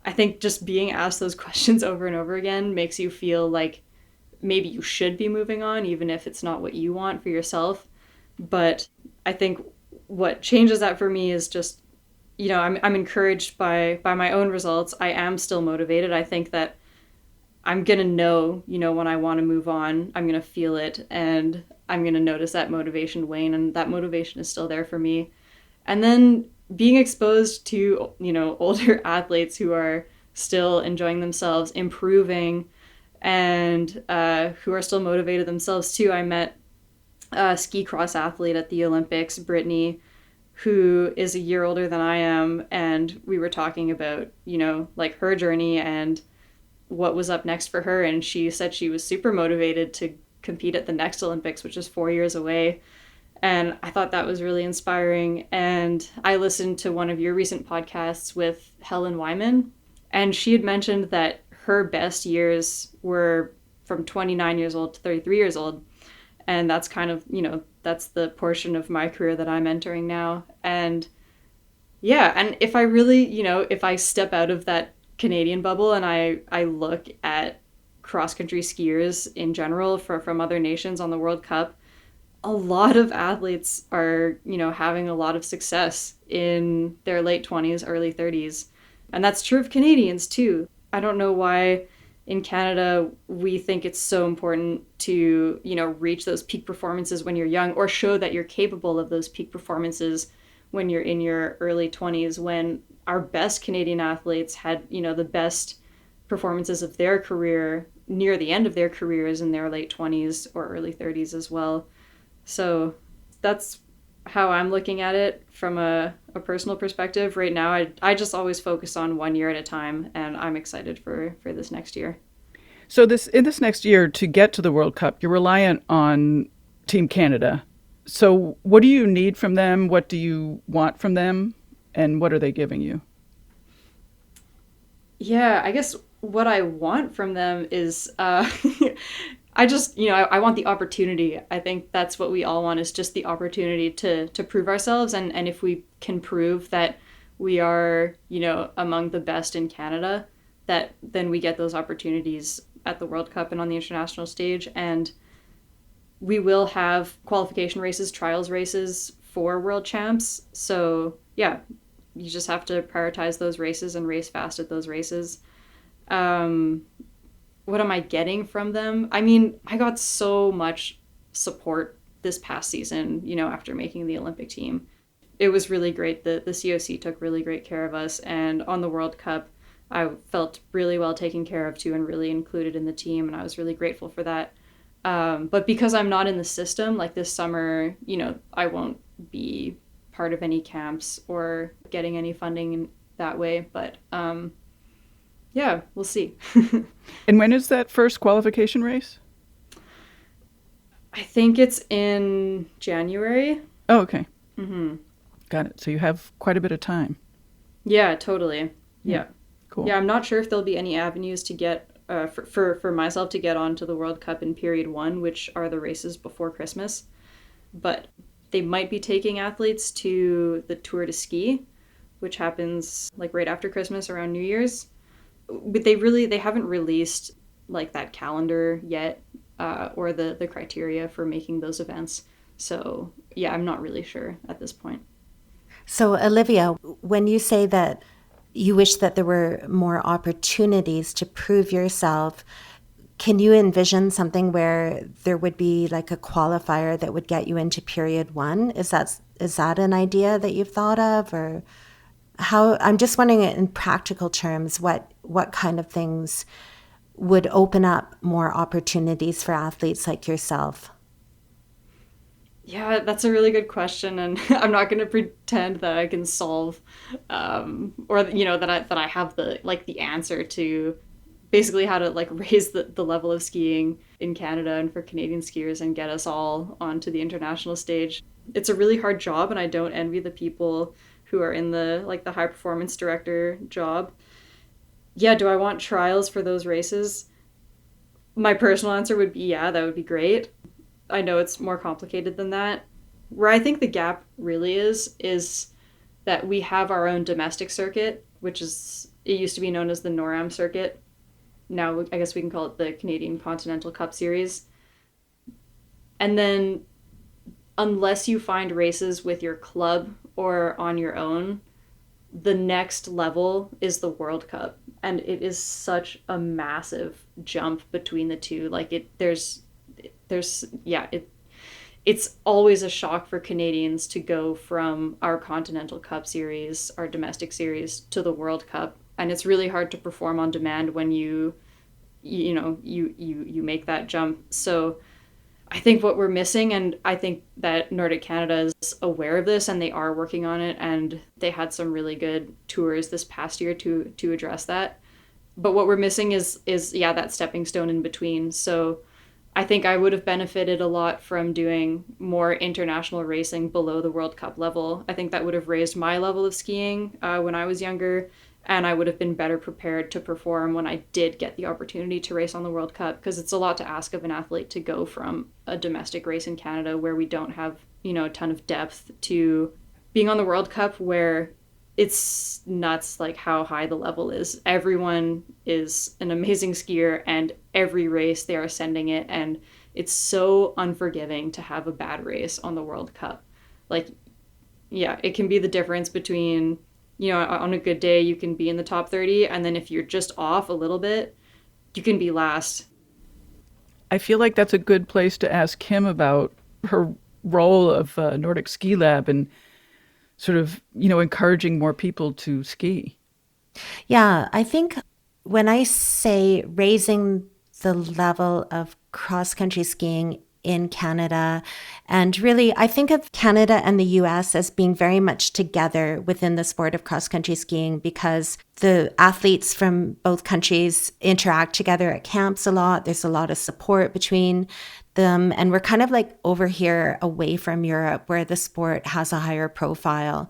I think just being asked those questions over and over again makes you feel like maybe you should be moving on, even if it's not what you want for yourself. But I think what changes that for me is just, I'm encouraged by my own results. I am still motivated. I think that I'm going to know, when I want to move on, I'm going to feel it, and I'm going to notice that motivation wane, and that motivation is still there for me. And then being exposed to, older athletes who are still enjoying themselves, improving, and who are still motivated themselves too. I met a ski cross athlete at the Olympics, Brittany, who is a year older than I am, and we were talking about, like her journey and what was up next for her, and she said she was super motivated to compete at the next Olympics, which is 4 years away. And I thought that was really inspiring. And I listened to one of your recent podcasts with Helen Wyman, and she had mentioned that her best years were from 29 years old to 33 years old. And that's kind of, that's the portion of my career that I'm entering now. And yeah, and if I really, if I step out of that Canadian bubble and I look at cross-country skiers in general from other nations on the World Cup, a lot of athletes are, having a lot of success in their late 20s, early 30s. And that's true of Canadians too. I don't know why in Canada we think it's so important to, reach those peak performances when you're young, or show that you're capable of those peak performances when you're in your early 20s, when our best Canadian athletes had, the best performances of their career near the end of their careers in their late 20s or early 30s as well. So that's how I'm looking at it from a personal perspective. Right now, I just always focus on 1 year at a time, and I'm excited for this next year. So in this next year, to get to the World Cup, you're reliant on Team Canada. So what do you need from them? What do you want from them? And what are they giving you? Yeah, I guess what I want from them is I just, I want the opportunity. I think that's what we all want, is just the opportunity to prove ourselves. And if we can prove that we are, among the best in Canada, that then we get those opportunities at the World Cup and on the international stage. And we will have qualification races, trials races for world champs. So yeah, you just have to prioritize those races and race fast at those races. What am I getting from them? I mean, I got so much support this past season, after making the Olympic team. It was really great. The COC took really great care of us. And on the World Cup, I felt really well taken care of too, and really included in the team. And I was really grateful for that. But because I'm not in the system, like this summer, I won't be part of any camps or getting any funding in that way. But yeah, we'll see. And when is that first qualification race? I think it's in January. Oh, okay. Mm-hmm. Got it. So you have quite a bit of time. Yeah, totally. Yeah. Cool. Yeah, I'm not sure if there'll be any avenues to get for myself to get onto the World Cup in period 1, which are the races before Christmas. But they might be taking athletes to the Tour de Ski, which happens like right after Christmas, around New Year's. But they haven't released like that calendar yet, or the criteria for making those events. So yeah, I'm not really sure at this point. So Olivia, when you say that you wish that there were more opportunities to prove yourself, can you envision something where there would be like a qualifier that would get you into period 1? Is that an idea that you've thought of, or how? I'm just wondering in practical terms, what kind of things would open up more opportunities for athletes like yourself? Yeah, that's a really good question, and I'm not going to pretend that I can solve, or that I have the answer to basically how to like raise the level of skiing in Canada and for Canadian skiers and get us all onto the international stage. It's a really hard job, and I don't envy the people who are in the high performance director job. Yeah, do I want trials for those races? My personal answer would be yeah, that would be great. I know it's more complicated than that. Where I think the gap really is that we have our own domestic circuit, it used to be known as the NORAM circuit. now I guess we can call it the Canadian Continental Cup Series. And then unless you find races with your club or on your own, the next level is the World Cup. And it is such a massive jump between the two. Like it's always a shock for Canadians to go from our Continental Cup Series, our domestic series, to the World Cup. And it's really hard to perform on demand when you make that jump. So I think what we're missing, and I think that Nordic Canada is aware of this and they are working on it, and they had some really good tours this past year to address that. But what we're missing is that stepping stone in between. So I think I would have benefited a lot from doing more international racing below the World Cup level. I think that would have raised my level of skiing when I was younger, and I would have been better prepared to perform when I did get the opportunity to race on the World Cup, because it's a lot to ask of an athlete to go from a domestic race in Canada where we don't have, a ton of depth, to being on the World Cup where it's nuts like how high the level is. Everyone is an amazing skier, and every race they are sending it, and it's so unforgiving to have a bad race on the World Cup. Like, yeah, it can be the difference between, on a good day you can be in the top 30, and then if you're just off a little bit, you can be last. I feel like that's a good place to ask Kim about her role of Nordic Ski Lab and sort of, encouraging more people to ski. Yeah, I think when I say raising the level of cross-country skiing in Canada, and really I think of Canada and the US as being very much together within the sport of cross-country skiing, because the athletes from both countries interact together at camps a lot. There's a lot of support between them, and we're kind of like over here away from Europe where the sport has a higher profile.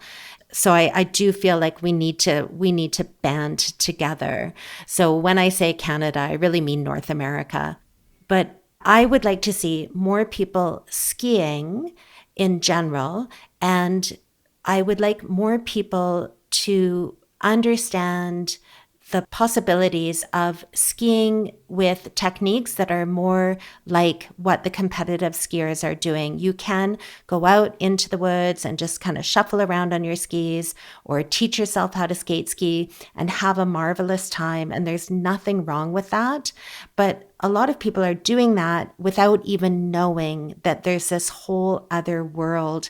So I do feel like we need to band together. So when I say Canada, I really mean North America. But I would like to see more people skiing in general, and I would like more people to understand the possibilities of skiing with techniques that are more like what the competitive skiers are doing. You can go out into the woods and just kind of shuffle around on your skis, or teach yourself how to skate ski and have a marvelous time. And there's nothing wrong with that. But a lot of people are doing that without even knowing that there's this whole other world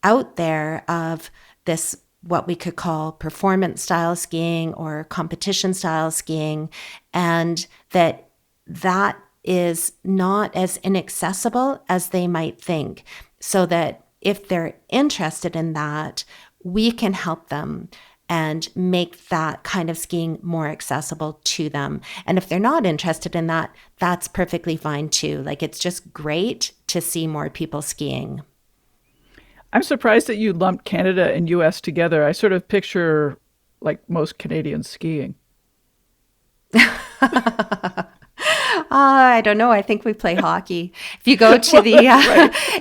out there of this, what we could call performance style skiing or competition style skiing, and that is not as inaccessible as they might think. So that if they're interested in that, we can help them and make that kind of skiing more accessible to them. And if they're not interested in that, that's perfectly fine too. Like, it's just great to see more people skiing. I'm surprised that you lumped Canada and US together. I sort of picture like most Canadians skiing. I don't know. I think we play hockey. If you go to the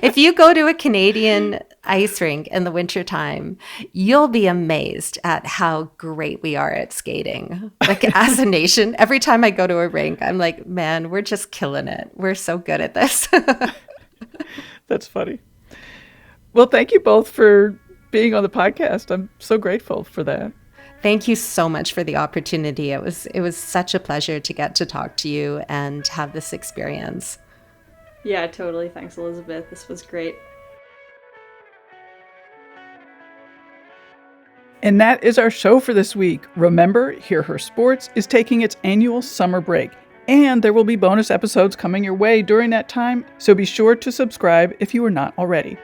if you go to a Canadian ice rink in the wintertime, you'll be amazed at how great we are at skating. Like, as a nation, every time I go to a rink, I'm like, man, we're just killing it. We're so good at this. That's funny. Well, thank you both for being on the podcast. I'm so grateful for that. Thank you so much for the opportunity. It was such a pleasure to get to talk to you and have this experience. Yeah, totally. Thanks, Elizabeth. This was great. And that is our show for this week. Remember, Hear Her Sports is taking its annual summer break, and there will be bonus episodes coming your way during that time, so be sure to subscribe if you are not already.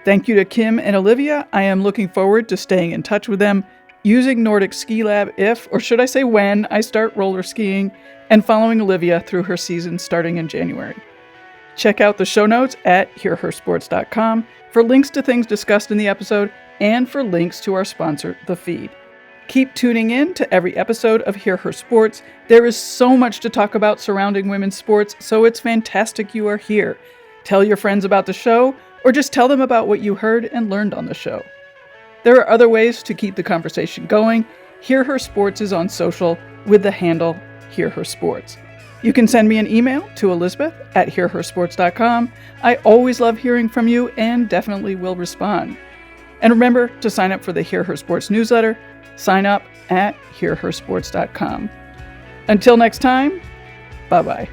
Thank you to Kim and Olivia. I am looking forward to staying in touch with them, using Nordic Ski Lab if, or should I say when, I start roller skiing, and following Olivia through her season starting in January. Check out the show notes at hearhersports.com for links to things discussed in the episode and for links to our sponsor, The Feed. Keep tuning in to every episode of Hear Her Sports. There is so much to talk about surrounding women's sports, so it's fantastic you are here. Tell your friends about the show, or just tell them about what you heard and learned on the show. There are other ways to keep the conversation going. Hear Her Sports is on social with the handle @hearhersports. You can send me an email to elizabeth@hearhersports.com. I always love hearing from you and definitely will respond. And remember to sign up for the Hear Her Sports newsletter. Sign up at hearhersports.com. Until next time, bye-bye.